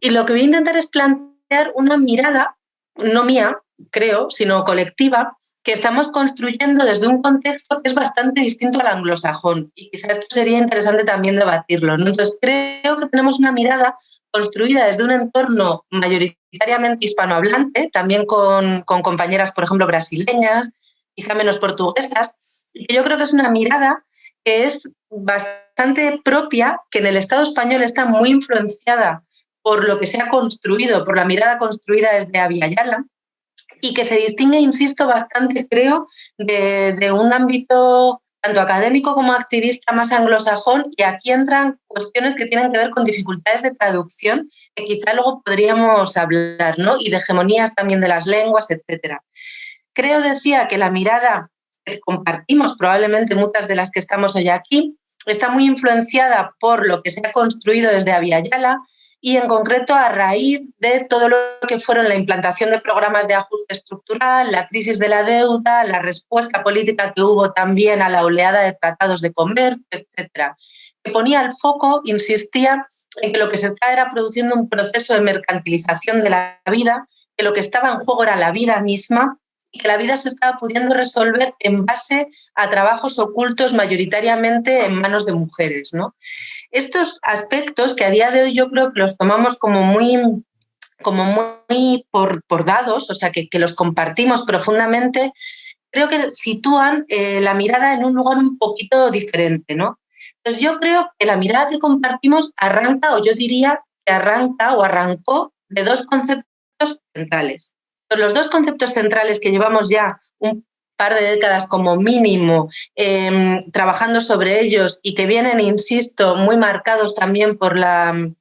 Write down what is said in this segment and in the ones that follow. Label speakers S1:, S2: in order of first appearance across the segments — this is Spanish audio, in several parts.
S1: Y lo que voy a intentar es plantear una mirada, no mía, creo, sino colectiva, que estamos construyendo desde un contexto que es bastante distinto al anglosajón. Y quizás esto sería interesante también debatirlo, ¿no? Entonces, creo que tenemos una mirada construida desde un entorno mayoritariamente hispanohablante, también con compañeras, por ejemplo, brasileñas, quizá menos portuguesas, y que yo creo que es una mirada que es bastante propia, que en el Estado español está muy influenciada por lo que se ha construido, por la mirada construida desde Abya Yala, y que se distingue, insisto, bastante, creo, de un ámbito tanto académico como activista más anglosajón, y aquí entran cuestiones que tienen que ver con dificultades de traducción, que quizá luego podríamos hablar, ¿no? Y de hegemonías también de las lenguas, etcétera. Creo, decía, que la mirada que compartimos, probablemente muchas de las que estamos hoy aquí, está muy influenciada por lo que se ha construido desde Abya Yala, y en concreto a raíz de todo lo que fueron la implantación de programas de ajuste estructural, la crisis de la deuda, la respuesta política que hubo también a la oleada de tratados de comercio, etcétera, que ponía el foco, insistía en que lo que se estaba era produciendo un proceso de mercantilización de la vida, que lo que estaba en juego era la vida misma, y que la vida se estaba pudiendo resolver en base a trabajos ocultos mayoritariamente en manos de mujeres, ¿no? Estos aspectos que a día de hoy yo creo que los tomamos como muy por dados, o sea, que los compartimos profundamente, creo que sitúan la mirada en un lugar un poquito diferente, ¿no? Entonces yo creo que la mirada que compartimos arranca, o yo diría que arranca o arrancó de dos conceptos centrales. Entonces, los dos conceptos centrales que llevamos ya un par de décadas como mínimo trabajando sobre ellos, y que vienen, insisto, muy marcados también por la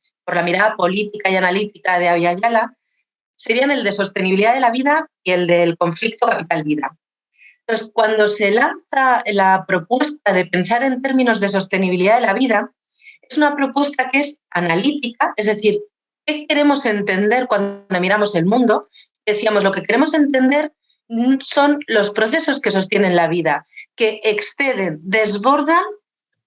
S1: mirada política y analítica de Abya Yala, serían el de sostenibilidad de la vida y el del conflicto capital-vida. Entonces, cuando se lanza la propuesta de pensar en términos de sostenibilidad de la vida, es una propuesta que es analítica, es decir, ¿qué queremos entender cuando miramos el mundo? Decíamos, lo que queremos entender son los procesos que sostienen la vida, que exceden, desbordan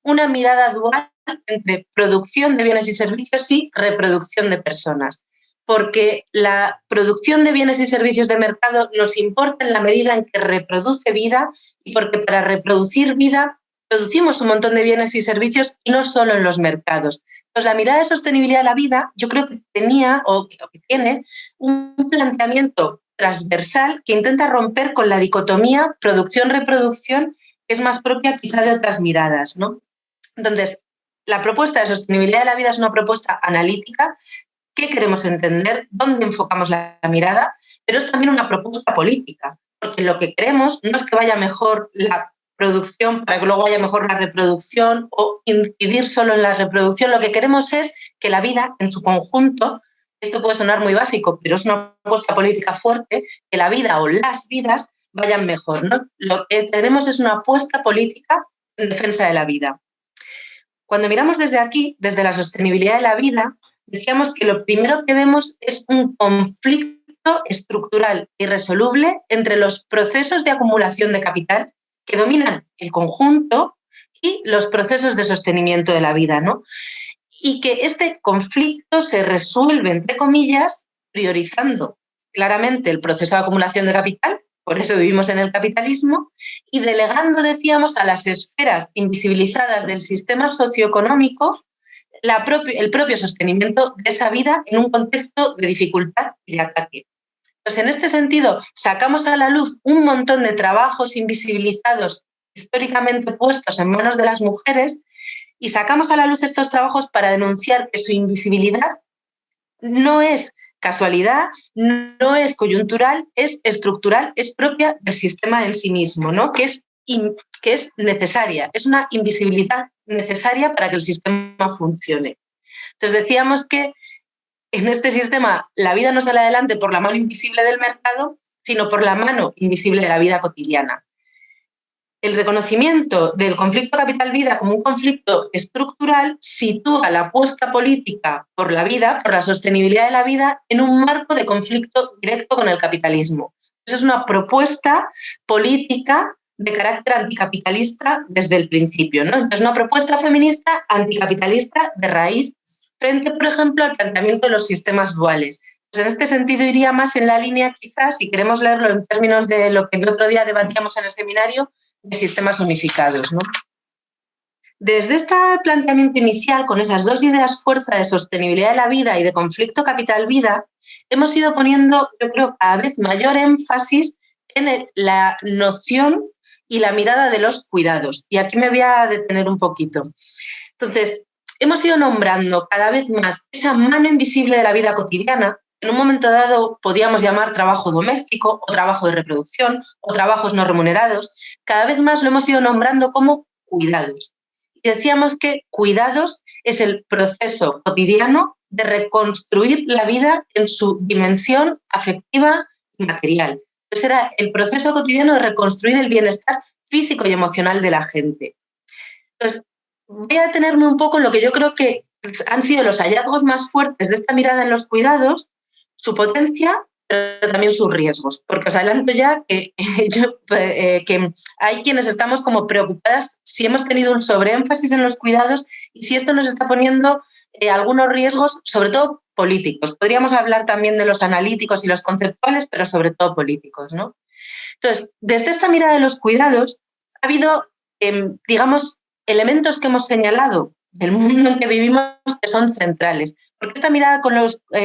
S1: una mirada dual entre producción de bienes y servicios y reproducción de personas. Porque la producción de bienes y servicios de mercado nos importa en la medida en que reproduce vida, y porque para reproducir vida producimos un montón de bienes y servicios, y no solo en los mercados. Entonces, la mirada de sostenibilidad de la vida, yo creo que tenía o que tiene un planteamiento transversal que intenta romper con la dicotomía producción-reproducción, que es más propia quizá de otras miradas, ¿no? Entonces, la propuesta de sostenibilidad de la vida es una propuesta analítica. ¿Qué queremos entender? ¿Dónde enfocamos la mirada? Pero es también una propuesta política, porque lo que queremos no es que vaya mejor la producción para que luego vaya mejor la reproducción, o incidir solo en la reproducción. Lo que queremos es que la vida en su conjunto, esto puede sonar muy básico, pero es una propuesta política fuerte, que la vida o las vidas vayan mejor, ¿no? Lo que tenemos es una apuesta política en defensa de la vida. Cuando miramos desde aquí, desde la sostenibilidad de la vida, decíamos que lo primero que vemos es un conflicto estructural irresoluble entre los procesos de acumulación de capital que dominan el conjunto y los procesos de sostenimiento de la vida, ¿no? Y que este conflicto se resuelve, entre comillas, priorizando claramente el proceso de acumulación de capital, por eso vivimos en el capitalismo, y delegando, decíamos, a las esferas invisibilizadas del sistema socioeconómico el propio sostenimiento de esa vida en un contexto de dificultad y de ataque. Pues en este sentido, sacamos a la luz un montón de trabajos invisibilizados históricamente puestos en manos de las mujeres, y sacamos a la luz estos trabajos para denunciar que su invisibilidad no es casualidad, no es coyuntural, es estructural, es propia del sistema en sí mismo, ¿no? que es necesaria, es una invisibilidad necesaria para que el sistema funcione. Entonces decíamos que en este sistema la vida no sale adelante por la mano invisible del mercado, sino por la mano invisible de la vida cotidiana. El reconocimiento del conflicto capital-vida como un conflicto estructural sitúa la apuesta política por la vida, por la sostenibilidad de la vida, en un marco de conflicto directo con el capitalismo. Esa es una propuesta política de carácter anticapitalista desde el principio, ¿no? Entonces, una propuesta feminista anticapitalista de raíz, frente, por ejemplo, al planteamiento de los sistemas duales. Pues en este sentido iría más en la línea, quizás, si queremos leerlo en términos de lo que el otro día debatíamos en el seminario, de sistemas unificados, ¿no? Desde este planteamiento inicial, con esas dos ideas fuerza de sostenibilidad de la vida y de conflicto capital-vida, hemos ido poniendo, yo creo, cada vez mayor énfasis en la noción y la mirada de los cuidados. Y aquí me voy a detener un poquito. Entonces, hemos ido nombrando cada vez más esa mano invisible de la vida cotidiana. En un momento dado podíamos llamar trabajo doméstico o trabajo de reproducción o trabajos no remunerados. Cada vez más lo hemos ido nombrando como cuidados. Y decíamos que cuidados es el proceso cotidiano de reconstruir la vida en su dimensión afectiva y material. Ese era el proceso cotidiano de reconstruir el bienestar físico y emocional de la gente. Entonces, voy a detenerme un poco en lo que yo creo que han sido los hallazgos más fuertes de esta mirada en los cuidados, su potencia, pero también sus riesgos. Porque os adelanto ya que, que hay quienes estamos como preocupadas si hemos tenido un sobreénfasis en los cuidados y si esto nos está poniendo algunos riesgos, sobre todo políticos. Podríamos hablar también de los analíticos y los conceptuales, pero sobre todo políticos, ¿no? Entonces, desde esta mirada de los cuidados ha habido, digamos, elementos que hemos señalado del mundo en que vivimos que son centrales. Porque esta mirada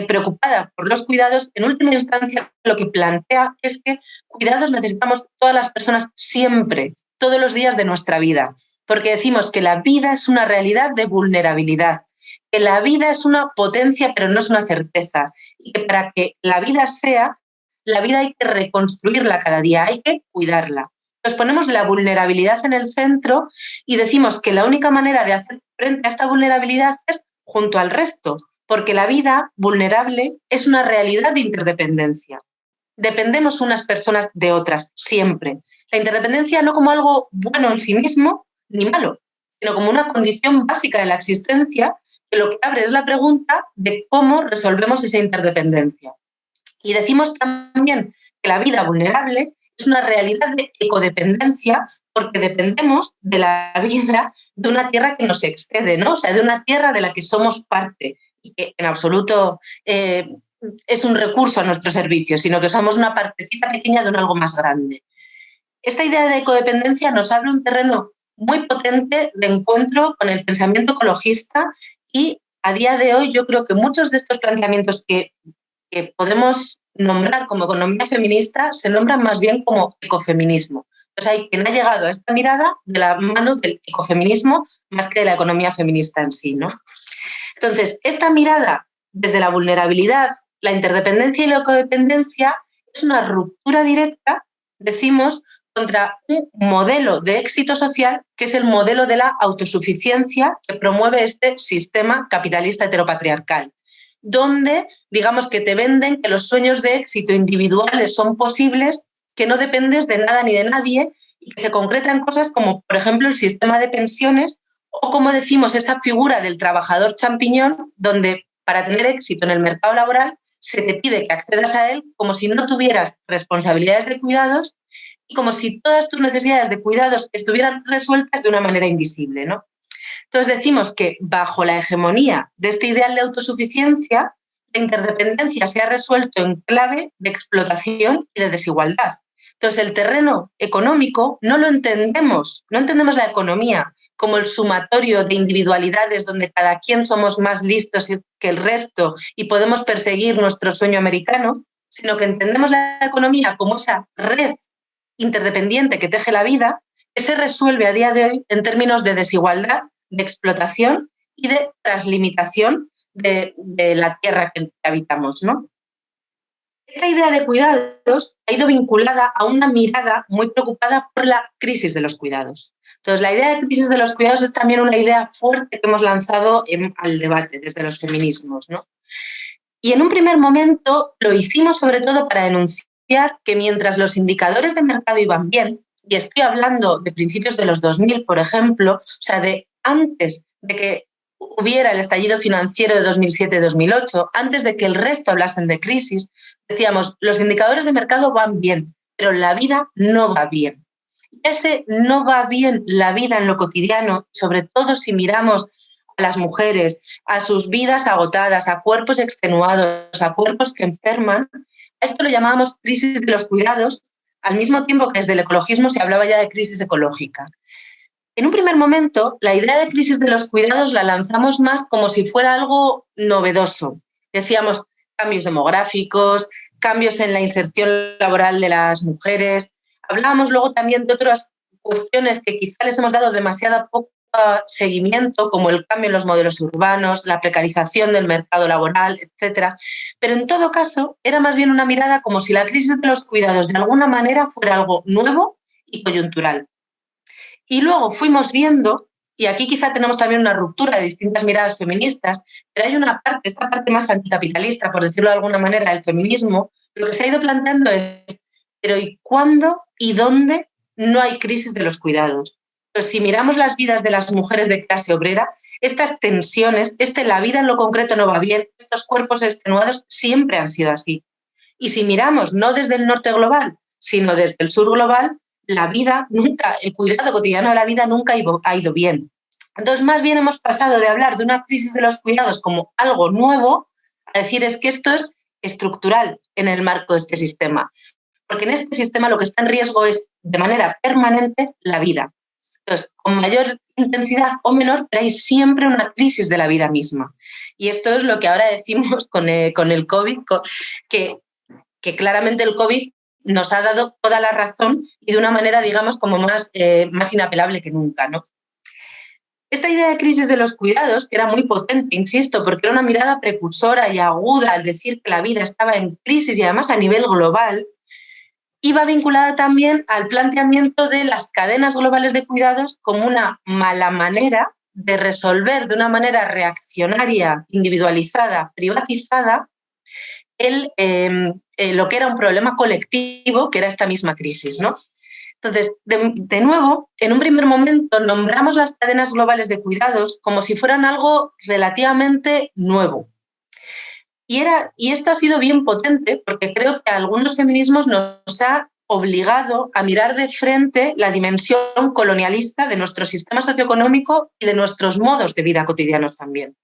S1: preocupada por los cuidados, en última instancia, lo que plantea es que cuidados necesitamos todas las personas siempre, todos los días de nuestra vida. Porque decimos que la vida es una realidad de vulnerabilidad, que la vida es una potencia pero no es una certeza. Y que para que la vida sea, la vida hay que reconstruirla cada día, hay que cuidarla. Entonces ponemos la vulnerabilidad en el centro y decimos que la única manera de hacer frente a esta vulnerabilidad es junto al resto, porque la vida vulnerable es una realidad de interdependencia. Dependemos unas personas de otras, siempre. La interdependencia no como algo bueno en sí mismo, ni malo, sino como una condición básica de la existencia que lo que abre es la pregunta de cómo resolvemos esa interdependencia. Y decimos también que la vida vulnerable es una realidad de ecodependencia porque dependemos de la vida de una tierra que nos excede, ¿no? O sea, de una tierra de la que somos parte y que en absoluto es un recurso a nuestro servicio, sino que somos una partecita pequeña de un algo más grande. Esta idea de ecodependencia nos abre un terreno muy potente de encuentro con el pensamiento ecologista y a día de hoy yo creo que muchos de estos planteamientos que podemos nombrar como economía feminista se nombran más bien como ecofeminismo. Entonces hay quien ha llegado a esta mirada de la mano del ecofeminismo más que de la economía feminista en sí, ¿no? Entonces, esta mirada desde la vulnerabilidad, la interdependencia y la ecodependencia es una ruptura directa, decimos, contra un modelo de éxito social que es el modelo de la autosuficiencia que promueve este sistema capitalista heteropatriarcal, donde digamos que te venden que los sueños de éxito individuales son posibles, que no dependes de nada ni de nadie y que se concretan cosas como, por ejemplo, el sistema de pensiones o, como decimos, esa figura del trabajador champiñón, donde para tener éxito en el mercado laboral se te pide que accedas a él como si no tuvieras responsabilidades de cuidados y como si todas tus necesidades de cuidados estuvieran resueltas de una manera invisible, ¿no? Entonces decimos que bajo la hegemonía de este ideal de autosuficiencia, la interdependencia se ha resuelto en clave de explotación y de desigualdad. Entonces el terreno económico no lo entendemos, no entendemos la economía como el sumatorio de individualidades donde cada quien somos más listos que el resto y podemos perseguir nuestro sueño americano, sino que entendemos la economía como esa red interdependiente que teje la vida, que se resuelve a día de hoy en términos de desigualdad, de explotación y de translimitación de la tierra que habitamos, ¿no? Esta idea de cuidados ha ido vinculada a una mirada muy preocupada por la crisis de los cuidados. Entonces, la idea de crisis de los cuidados es también una idea fuerte que hemos lanzado al debate desde los feminismos, ¿no? Y en un primer momento lo hicimos sobre todo para denunciar que mientras los indicadores de mercado iban bien, y estoy hablando de principios de los 2000, por ejemplo, o sea, de antes de que hubiera el estallido financiero de 2007-2008, antes de que el resto hablasen de crisis, decíamos, los indicadores de mercado van bien, pero la vida no va bien. Ese no va bien la vida en lo cotidiano, sobre todo si miramos a las mujeres, a sus vidas agotadas, a cuerpos extenuados, a cuerpos que enferman. A esto lo llamábamos crisis de los cuidados, al mismo tiempo que desde el ecologismo se hablaba ya de crisis ecológica. En un primer momento, la idea de crisis de los cuidados la lanzamos más como si fuera algo novedoso. Decíamos cambios demográficos, cambios en la inserción laboral de las mujeres. Hablábamos luego también de otras cuestiones que quizá les hemos dado demasiado poco seguimiento, como el cambio en los modelos urbanos, la precarización del mercado laboral, etcétera. Pero en todo caso, era más bien una mirada como si la crisis de los cuidados de alguna manera fuera algo nuevo y coyuntural. Y luego fuimos viendo, y aquí quizá tenemos también una ruptura de distintas miradas feministas, pero hay una parte, esta parte más anticapitalista, por decirlo de alguna manera, del feminismo, lo que se ha ido planteando es, pero ¿y cuándo y dónde no hay crisis de los cuidados? Pues si miramos las vidas de las mujeres de clase obrera, estas tensiones, la vida en lo concreto no va bien, estos cuerpos extenuados siempre han sido así. Y si miramos no desde el norte global, sino desde el sur global, la vida nunca, el cuidado cotidiano de la vida nunca ha ido bien. Entonces, más bien hemos pasado de hablar de una crisis de los cuidados como algo nuevo a decir es que esto es estructural en el marco de este sistema. Porque en este sistema lo que está en riesgo es, de manera permanente, la vida. Entonces, con mayor intensidad o menor, pero hay siempre una crisis de la vida misma. Y esto es lo que ahora decimos con el COVID, que claramente el COVID nos ha dado toda la razón y de una manera, digamos, como más inapelable que nunca, ¿no? Esta idea de crisis de los cuidados, que era muy potente, insisto, porque era una mirada precursora y aguda al decir que la vida estaba en crisis y además a nivel global, iba vinculada también al planteamiento de las cadenas globales de cuidados como una mala manera de resolver de una manera reaccionaria, individualizada, privatizada, lo que era un problema colectivo, que era esta misma crisis, ¿no? Entonces, de nuevo, en un primer momento nombramos las cadenas globales de cuidados como si fueran algo relativamente nuevo. Y esto ha sido bien potente porque creo que a algunos feminismos nos ha obligado a mirar de frente la dimensión colonialista de nuestro sistema socioeconómico y de nuestros modos de vida cotidianos también.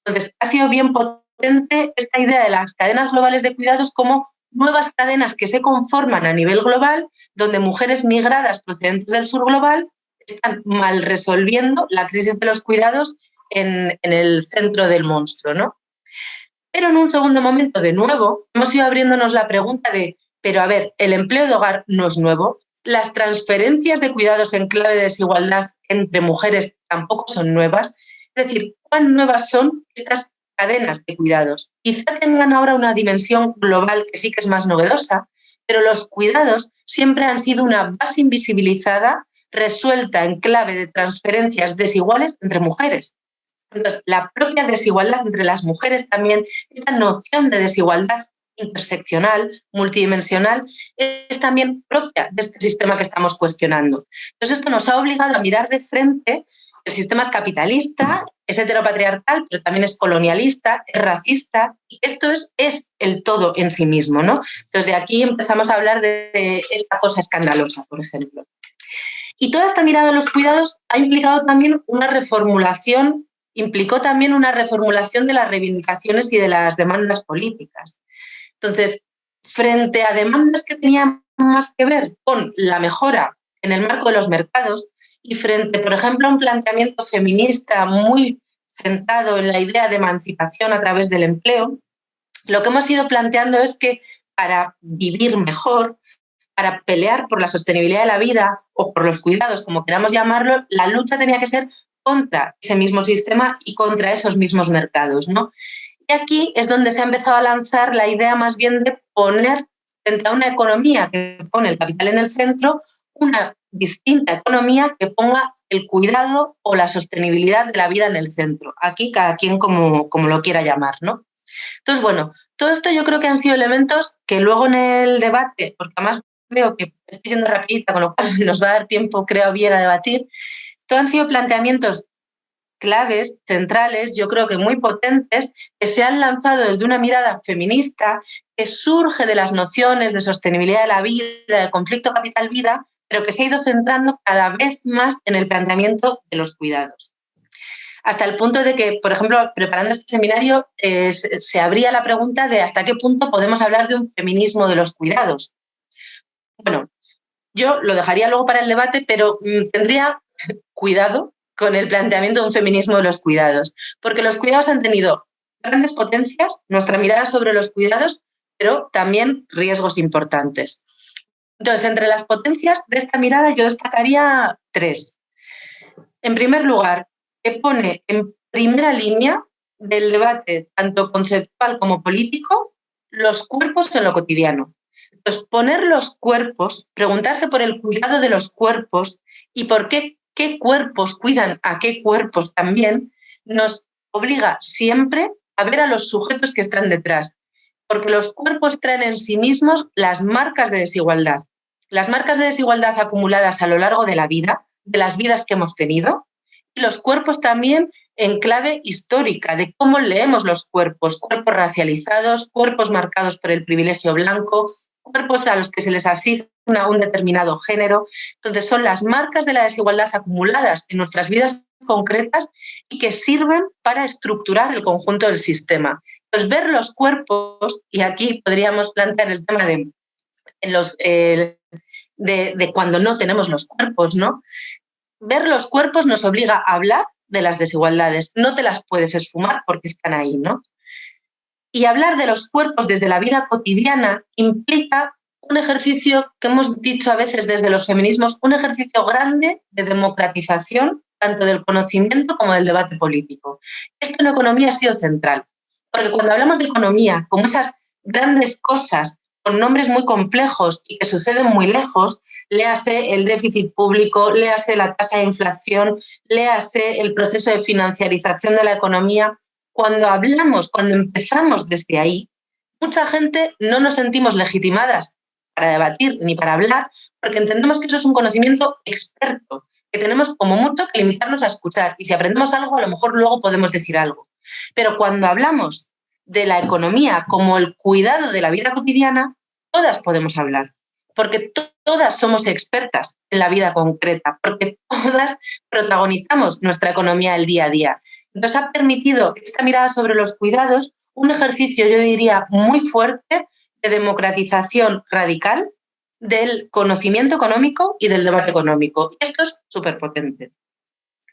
S1: Entonces, ha sido bien potente esta idea de las cadenas globales de cuidados como nuevas cadenas que se conforman a nivel global, donde mujeres migradas procedentes del sur global están mal resolviendo la crisis de los cuidados en el centro del monstruo, ¿no? Pero en un segundo momento, de nuevo, hemos ido abriéndonos la pregunta de, pero a ver, ¿el empleo de hogar no es nuevo? ¿Las transferencias de cuidados en clave de desigualdad entre mujeres tampoco son nuevas? Es decir, ¿cuán nuevas son estas cadenas de cuidados? Quizá tengan ahora una dimensión global que sí que es más novedosa, pero los cuidados siempre han sido una base invisibilizada resuelta en clave de transferencias desiguales entre mujeres. Entonces, la propia desigualdad entre las mujeres también, esta noción de desigualdad interseccional, multidimensional, es también propia de este sistema que estamos cuestionando. Entonces, esto nos ha obligado a mirar de frente. El sistema es capitalista, es heteropatriarcal, pero también es colonialista, es racista, y esto es el todo en sí mismo, ¿no? Entonces, de aquí empezamos a hablar de esta cosa escandalosa, por ejemplo. Y toda esta mirada a los cuidados ha implicado también una reformulación, implicó también una reformulación de las reivindicaciones y de las demandas políticas. Entonces, frente a demandas que tenían más que ver con la mejora en el marco de los mercados y frente, por ejemplo, a un planteamiento feminista muy centrado en la idea de emancipación a través del empleo, lo que hemos ido planteando es que para vivir mejor, para pelear por la sostenibilidad de la vida o por los cuidados, como queramos llamarlo, la lucha tenía que ser contra ese mismo sistema y contra esos mismos mercados, ¿no? Y aquí es donde se ha empezado a lanzar la idea más bien de poner frente a una economía que pone el capital en el centro, una distinta economía que ponga el cuidado o la sostenibilidad de la vida en el centro. Aquí cada quien como lo quiera llamar, ¿no? Entonces, bueno, todo esto yo creo que han sido elementos que luego en el debate, porque además veo que estoy yendo rapidita, con lo cual nos va a dar tiempo, creo, bien a debatir, todos han sido planteamientos claves, centrales, yo creo que muy potentes, que se han lanzado desde una mirada feminista que surge de las nociones de sostenibilidad de la vida, de conflicto capital-vida, pero que se ha ido centrando cada vez más en el planteamiento de los cuidados. hasta el punto de que, por ejemplo, preparando este seminario, se abría la pregunta de hasta qué punto podemos hablar de un feminismo de los cuidados. Bueno, yo lo dejaría luego para el debate, pero tendría cuidado con el planteamiento de un feminismo de los cuidados, porque los cuidados han tenido grandes potencias, nuestra mirada sobre los cuidados, pero también riesgos importantes. Entonces, entre las potencias de esta mirada yo destacaría 3. En primer lugar, que pone en primera línea del debate, tanto conceptual como político, los cuerpos en lo cotidiano. Entonces, poner los cuerpos, preguntarse por el cuidado de los cuerpos y por qué cuerpos cuidan a qué cuerpos también, nos obliga siempre a ver a los sujetos que están detrás, porque los cuerpos traen en sí mismos las marcas de desigualdad. Las marcas de desigualdad acumuladas a lo largo de la vida, de las vidas que hemos tenido, y los cuerpos también en clave histórica, de cómo leemos los cuerpos, cuerpos racializados, cuerpos marcados por el privilegio blanco, cuerpos a los que se les asigna un determinado género. Entonces, son las marcas de la desigualdad acumuladas en nuestras vidas concretas y que sirven para estructurar el conjunto del sistema. Entonces, ver los cuerpos, y aquí podríamos plantear el tema de cuando no tenemos los cuerpos, ¿no? Ver los cuerpos nos obliga a hablar de las desigualdades. No te las puedes esfumar porque están ahí, ¿no? Y hablar de los cuerpos desde la vida cotidiana implica un ejercicio que hemos dicho a veces desde los feminismos, un ejercicio grande de democratización tanto del conocimiento como del debate político. Esto en economía ha sido central, porque cuando hablamos de economía, como esas grandes cosas con nombres muy complejos y que suceden muy lejos, léase el déficit público, léase la tasa de inflación, léase el proceso de financiarización de la economía. Cuando hablamos, cuando empezamos desde ahí, mucha gente no nos sentimos legitimadas para debatir ni para hablar, porque entendemos que eso es un conocimiento experto, que tenemos como mucho que limitarnos a escuchar, y si aprendemos algo, a lo mejor luego podemos decir algo. Pero cuando hablamos de la economía como el cuidado de la vida cotidiana, todas podemos hablar, porque todas somos expertas en la vida concreta, porque todas protagonizamos nuestra economía el día a día. Nos ha permitido esta mirada sobre los cuidados un ejercicio, yo diría, muy fuerte de democratización radical del conocimiento económico y del debate económico. Esto es súper potente.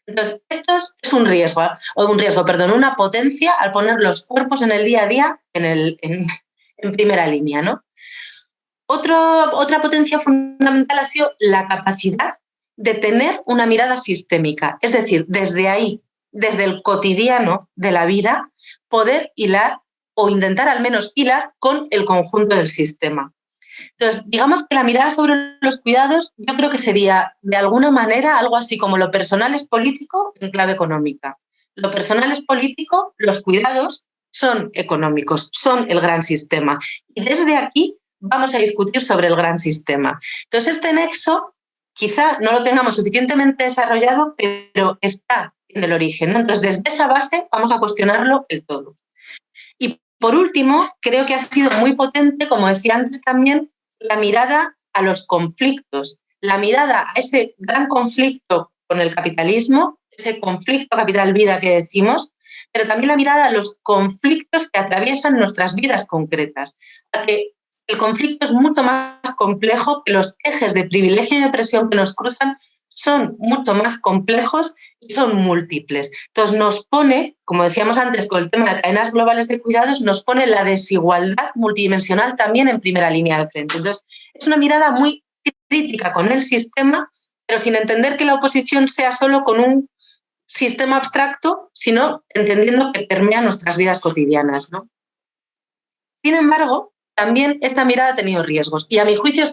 S1: Entonces, esto es un riesgo, una potencia al poner los cuerpos en el día a día en primera línea, ¿no? Otra potencia fundamental ha sido la capacidad de tener una mirada sistémica, es decir, desde ahí, desde el cotidiano de la vida, poder hilar o intentar al menos hilar con el conjunto del sistema. Entonces, digamos que la mirada sobre los cuidados yo creo que sería de alguna manera algo así como lo personal es político en clave económica. Lo personal es político, los cuidados son económicos, son el gran sistema. Y desde aquí vamos a discutir sobre el gran sistema. Entonces, este nexo quizá no lo tengamos suficientemente desarrollado, pero está en el origen, ¿no? Entonces, desde esa base vamos a cuestionarlo el todo. Y por último, creo que ha sido muy potente, como decía antes también, la mirada a los conflictos, la mirada a ese gran conflicto con el capitalismo, ese conflicto capital-vida que decimos, pero también la mirada a los conflictos que atraviesan nuestras vidas concretas, a que el conflicto es mucho más complejo, que los ejes de privilegio y opresión que nos cruzan son mucho más complejos y son múltiples. Entonces nos pone, como decíamos antes con el tema de cadenas globales de cuidados, nos pone la desigualdad multidimensional también en primera línea de frente. Entonces es una mirada muy crítica con el sistema, pero sin entender que la oposición sea solo con un sistema abstracto, sino entendiendo que permea nuestras vidas cotidianas, ¿no? Sin embargo, también esta mirada ha tenido riesgos y a mi juicio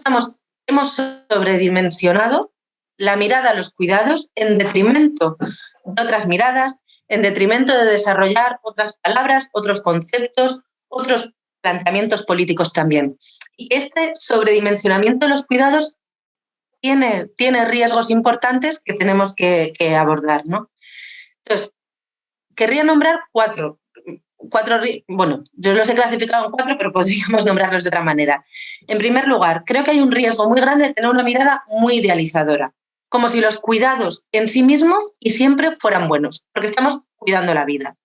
S1: hemos sobredimensionado la mirada a los cuidados en detrimento de otras miradas, en detrimento de desarrollar otras palabras, otros conceptos, otros planteamientos políticos también. Y este sobredimensionamiento de los cuidados tiene riesgos importantes que tenemos que abordar, ¿no? Entonces, querría nombrar cuatro, bueno, yo los he clasificado en 4, pero podríamos nombrarlos de otra manera. En primer lugar, creo que hay un riesgo muy grande de tener una mirada muy idealizadora. como si los cuidados en sí mismos y siempre fueran buenos, porque estamos cuidando la vida.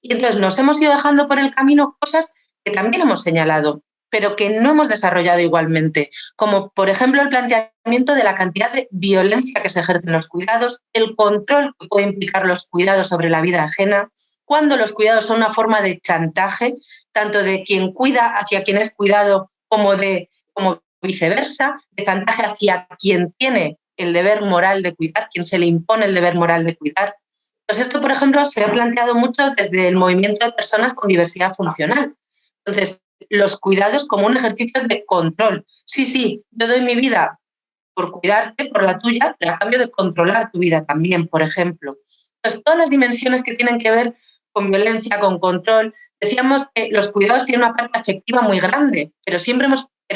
S1: Y entonces nos hemos ido dejando por el camino cosas que también hemos señalado, pero que no hemos desarrollado igualmente, como por ejemplo el planteamiento de la cantidad de violencia que se ejerce en los cuidados, el control que puede implicar los cuidados sobre la vida ajena, cuando los cuidados son una forma de chantaje, tanto de quien cuida hacia quien es cuidado como viceversa, de chantaje hacia quien tiene el deber moral de cuidar, quien se le impone el deber moral de cuidar. Pues esto, por ejemplo, se ha planteado mucho desde el movimiento de personas con diversidad funcional. Entonces, los cuidados como un ejercicio de control. Sí, yo doy mi vida por cuidarte, por la tuya, pero a cambio de controlar tu vida también, por ejemplo. Entonces, todas las dimensiones que tienen que ver con violencia, con control. Decíamos que los cuidados tienen una parte afectiva muy grande, pero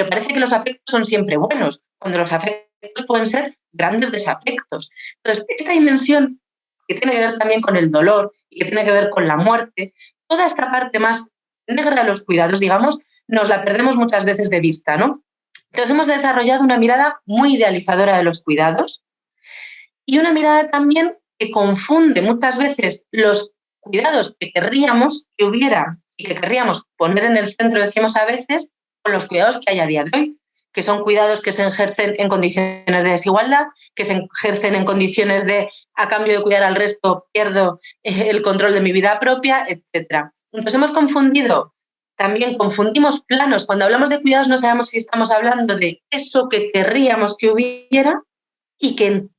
S1: parece que los afectos son siempre buenos, cuando los afectos pueden ser grandes desafectos. Entonces, esta dimensión que tiene que ver también con el dolor y que tiene que ver con la muerte, toda esta parte más negra de los cuidados, digamos, nos la perdemos muchas veces de vista, ¿no? Entonces hemos desarrollado una mirada muy idealizadora de los cuidados y una mirada también que confunde muchas veces los cuidados que querríamos que hubiera y que querríamos poner en el centro, decimos a veces, con los cuidados que hay a día de hoy, que son cuidados que se ejercen en condiciones de desigualdad, que se ejercen en condiciones de, a cambio de cuidar al resto, pierdo el control de mi vida propia, etc. Entonces hemos confundimos planos. Cuando hablamos de cuidados no sabemos si estamos hablando de eso que querríamos que hubiera y que en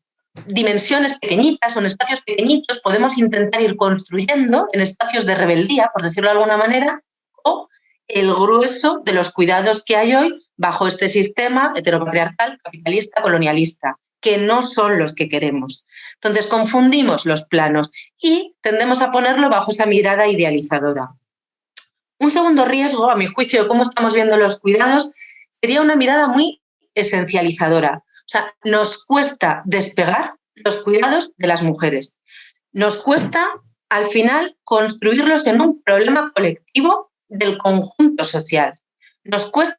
S1: dimensiones pequeñitas o en espacios pequeñitos podemos intentar ir construyendo en espacios de rebeldía, por decirlo de alguna manera, o el grueso de los cuidados que hay hoy bajo este sistema heteropatriarcal, capitalista, colonialista, que no son los que queremos. Entonces confundimos los planos y tendemos a ponerlo bajo esa mirada idealizadora. Un segundo riesgo, a mi juicio, de cómo estamos viendo los cuidados, sería una mirada muy esencializadora. O sea, nos cuesta despegar los cuidados de las mujeres. Nos cuesta, al final, construirlos en un problema colectivo del conjunto social. Nos cuesta,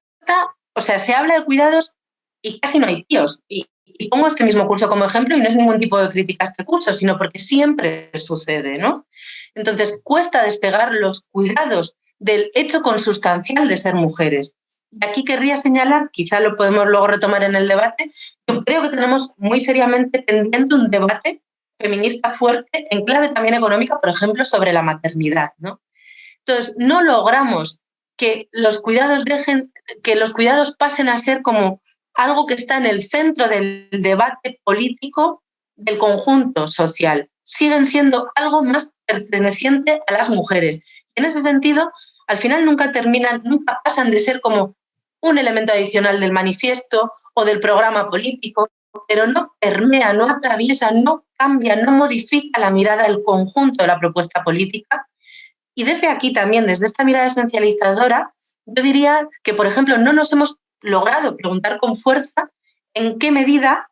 S1: o sea, se habla de cuidados y casi no hay tíos. Y pongo este mismo curso como ejemplo y no es ningún tipo de crítica a este curso, sino porque siempre sucede, ¿no? Entonces, cuesta despegar los cuidados del hecho consustancial de ser mujeres. Y aquí querría señalar, quizá lo podemos luego retomar en el debate, yo creo que tenemos muy seriamente pendiente un debate feminista fuerte en clave también económica, por ejemplo, sobre la maternidad, ¿no? Entonces, no logramos que los cuidados pasen a ser como algo que está en el centro del debate político del conjunto social. Siguen siendo algo más perteneciente a las mujeres. En ese sentido, al final nunca pasan de ser como un elemento adicional del manifiesto o del programa político, pero no permea, no atraviesa, no cambia, no modifica la mirada del conjunto de la propuesta política. Y desde aquí también, desde esta mirada esencializadora, yo diría que, por ejemplo, no nos hemos logrado preguntar con fuerza en qué medida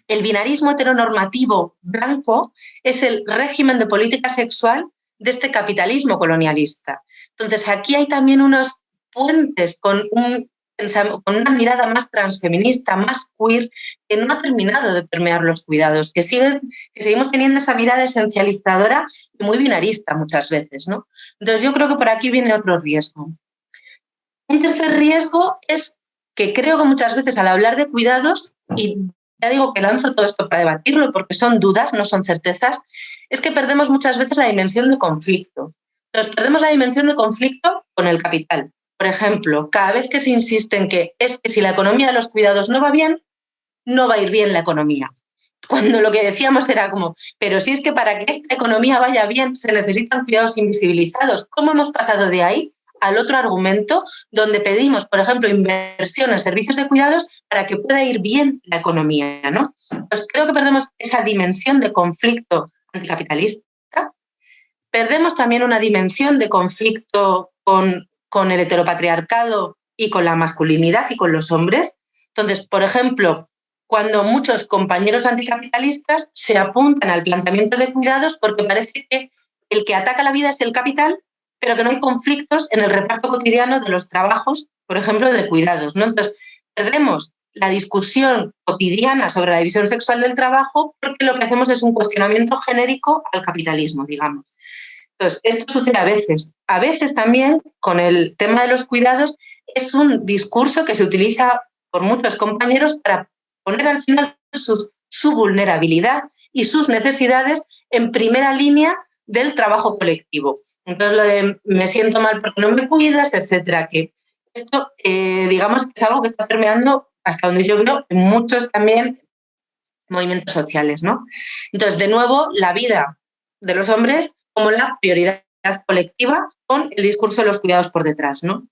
S1: el binarismo heteronormativo blanco es el régimen de política sexual de este capitalismo colonialista. Entonces, aquí hay también unos puentes con una mirada más transfeminista, más queer, que no ha terminado de permear los cuidados, que seguimos teniendo esa mirada esencializadora y muy binarista muchas veces, ¿no? Entonces, yo creo que por aquí viene otro riesgo. Un tercer riesgo es que creo que muchas veces al hablar de cuidados, y ya digo que lanzo todo esto para debatirlo porque son dudas, no son certezas, es que perdemos muchas veces la dimensión de conflicto. Entonces, perdemos la dimensión de conflicto con el capital. Por ejemplo, cada vez que se insiste en que es que si la economía de los cuidados no va bien, no va a ir bien la economía. Cuando lo que decíamos era como, pero si es que para que esta economía vaya bien se necesitan cuidados invisibilizados. ¿Cómo hemos pasado de ahí al otro argumento donde pedimos, por ejemplo, inversión en servicios de cuidados para que pueda ir bien la economía, ¿no? Pues creo que perdemos esa dimensión de conflicto anticapitalista. Perdemos también una dimensión de conflicto con el heteropatriarcado y con la masculinidad y con los hombres. Entonces, por ejemplo, cuando muchos compañeros anticapitalistas se apuntan al planteamiento de cuidados porque parece que el que ataca la vida es el capital, pero que no hay conflictos en el reparto cotidiano de los trabajos, por ejemplo, de cuidados, ¿no? Entonces, perdemos la discusión cotidiana sobre la división sexual del trabajo, porque lo que hacemos es un cuestionamiento genérico al capitalismo, digamos. Entonces, esto sucede a veces. A veces también, con el tema de los cuidados, es un discurso que se utiliza por muchos compañeros para poner al final su vulnerabilidad y sus necesidades en primera línea del trabajo colectivo. Entonces, lo de me siento mal porque no me cuidas, etcétera, que esto, digamos que es algo que está permeando, hasta donde yo veo, en muchos también movimientos sociales, ¿no? Entonces, de nuevo, la vida de los hombres como la prioridad colectiva con el discurso de los cuidados por detrás, ¿no?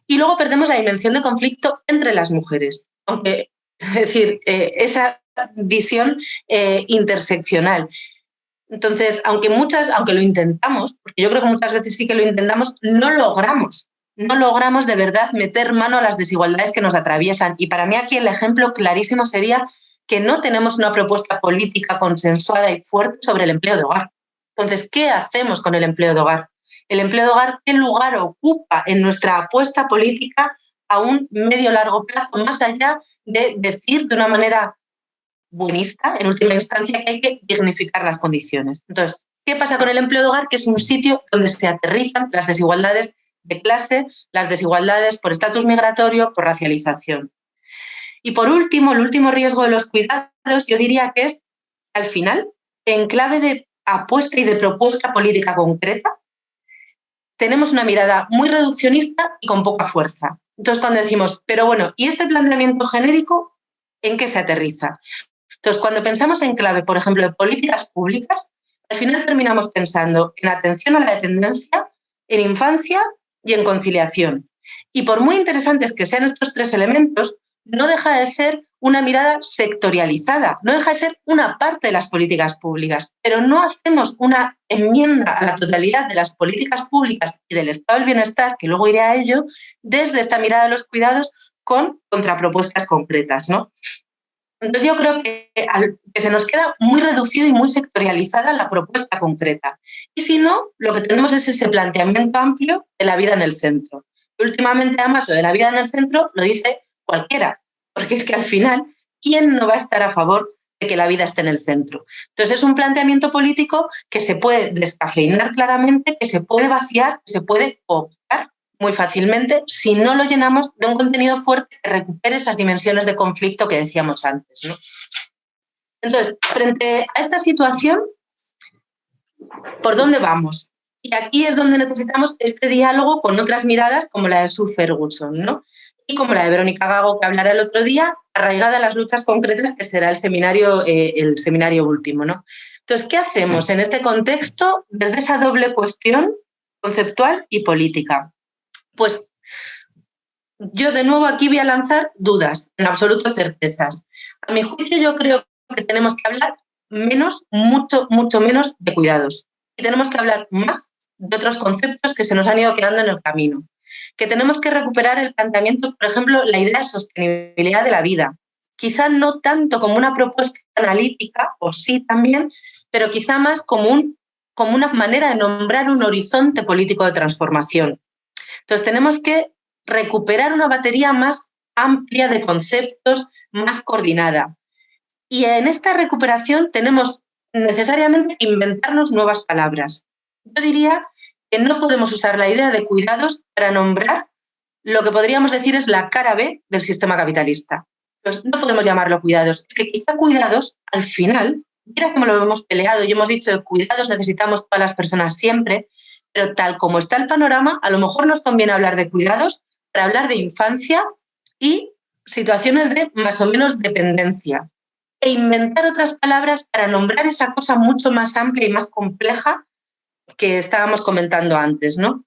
S1: Y luego perdemos la dimensión de conflicto entre las mujeres, aunque, es decir, esa visión interseccional. Entonces, aunque lo intentamos, porque yo creo que muchas veces sí que lo intentamos, no logramos de verdad meter mano a las desigualdades que nos atraviesan. Y para mí aquí el ejemplo clarísimo sería que no tenemos una propuesta política consensuada y fuerte sobre el empleo de hogar. Entonces, ¿qué hacemos con el empleo de hogar? El empleo de hogar, ¿qué lugar ocupa en nuestra apuesta política a un medio-largo plazo, más allá de decir de una manera buenista, en última instancia, que hay que dignificar las condiciones? Entonces, ¿qué pasa con el empleo de hogar? Que es un sitio donde se aterrizan las desigualdades de clase, las desigualdades por estatus migratorio, por racialización. Y por último, el último riesgo de los cuidados, yo diría que es, al final, en clave de apuesta y de propuesta política concreta, tenemos una mirada muy reduccionista y con poca fuerza. Entonces, cuando decimos, pero bueno, ¿y este planteamiento genérico en qué se aterriza? Entonces, cuando pensamos en clave, por ejemplo, de políticas públicas, al final terminamos pensando en atención a la dependencia, en infancia y en conciliación. Y por muy interesantes que sean estos tres elementos, no deja de ser una mirada sectorializada, no deja de ser una parte de las políticas públicas, pero no hacemos una enmienda a la totalidad de las políticas públicas y del estado del bienestar, que luego iré a ello, desde esta mirada de los cuidados con contrapropuestas concretas, ¿no? Entonces yo creo que se nos queda muy reducido y muy sectorializada la propuesta concreta. Y si no, lo que tenemos es ese planteamiento amplio de la vida en el centro. Y últimamente, además, lo de la vida en el centro lo dice cualquiera, porque es que al final, ¿quién no va a estar a favor de que la vida esté en el centro? Entonces es un planteamiento político que se puede descafeinar claramente, que se puede vaciar, que se puede optar muy fácilmente si no lo llenamos de un contenido fuerte que recupere esas dimensiones de conflicto que decíamos antes, ¿no? Entonces, frente a esta situación, ¿por dónde vamos? Y aquí es donde necesitamos este diálogo con otras miradas como la de Sue Ferguson, ¿no? Y como la de Verónica Gago, que hablará el otro día, arraigada a las luchas concretas, que será el seminario último, ¿no? Entonces, ¿qué hacemos en este contexto desde esa doble cuestión conceptual y política? Pues yo de nuevo aquí voy a lanzar dudas, en absoluto certezas. A mi juicio yo creo que tenemos que hablar menos, mucho menos de cuidados. Y tenemos que hablar más de otros conceptos que se nos han ido quedando en el camino. Que tenemos que recuperar el planteamiento, por ejemplo, la idea de sostenibilidad de la vida. Quizá no tanto como una propuesta analítica, o sí también, pero quizá más como una manera de nombrar un horizonte político de transformación. Entonces tenemos que recuperar una batería más amplia de conceptos, más coordinada. Y en esta recuperación tenemos necesariamente que inventarnos nuevas palabras. Yo diría que no podemos usar la idea de cuidados para nombrar lo que podríamos decir es la cara B del sistema capitalista. Entonces, no podemos llamarlo cuidados. Es que quizá cuidados, al final, mira cómo lo hemos peleado y hemos dicho que cuidados necesitamos todas las personas siempre, pero tal como está el panorama, a lo mejor nos conviene hablar de cuidados para hablar de infancia y situaciones de más o menos dependencia e inventar otras palabras para nombrar esa cosa mucho más amplia y más compleja que estábamos comentando antes, ¿no?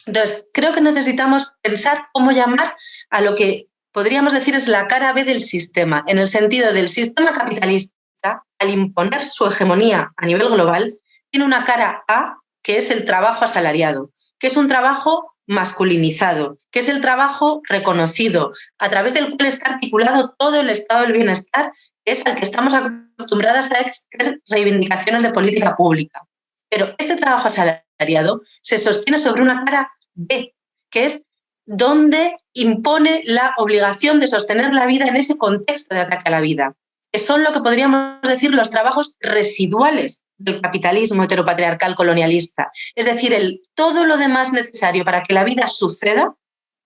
S1: Entonces, creo que necesitamos pensar cómo llamar a lo que podríamos decir es la cara B del sistema, en el sentido del sistema capitalista, al imponer su hegemonía a nivel global, tiene una cara A, que es el trabajo asalariado, que es un trabajo masculinizado, que es el trabajo reconocido, a través del cual está articulado todo el estado del bienestar, que es al que estamos acostumbradas a extraer reivindicaciones de política pública. Pero este trabajo asalariado se sostiene sobre una cara B, que es donde impone la obligación de sostener la vida en ese contexto de ataque a la vida, que son lo que podríamos decir los trabajos residuales del capitalismo heteropatriarcal colonialista. Es decir, todo lo demás necesario para que la vida suceda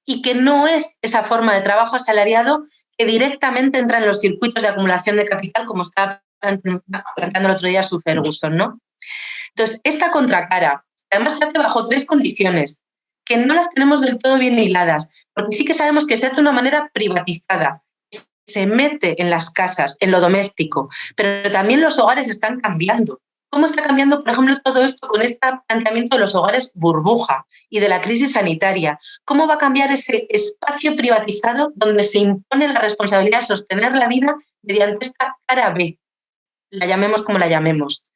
S1: y que no es esa forma de trabajo asalariado que directamente entra en los circuitos de acumulación de capital, como estaba planteando el otro día Sue Ferguson, ¿no? Entonces, esta contracara, además se hace bajo 3 condiciones, que no las tenemos del todo bien hiladas, porque sí que sabemos que se hace de una manera privatizada, se mete en las casas, en lo doméstico, pero también los hogares están cambiando. ¿Cómo está cambiando, por ejemplo, todo esto con este planteamiento de los hogares burbuja y de la crisis sanitaria? ¿Cómo va a cambiar ese espacio privatizado donde se impone la responsabilidad de sostener la vida mediante esta cara B? La llamemos como la llamemos.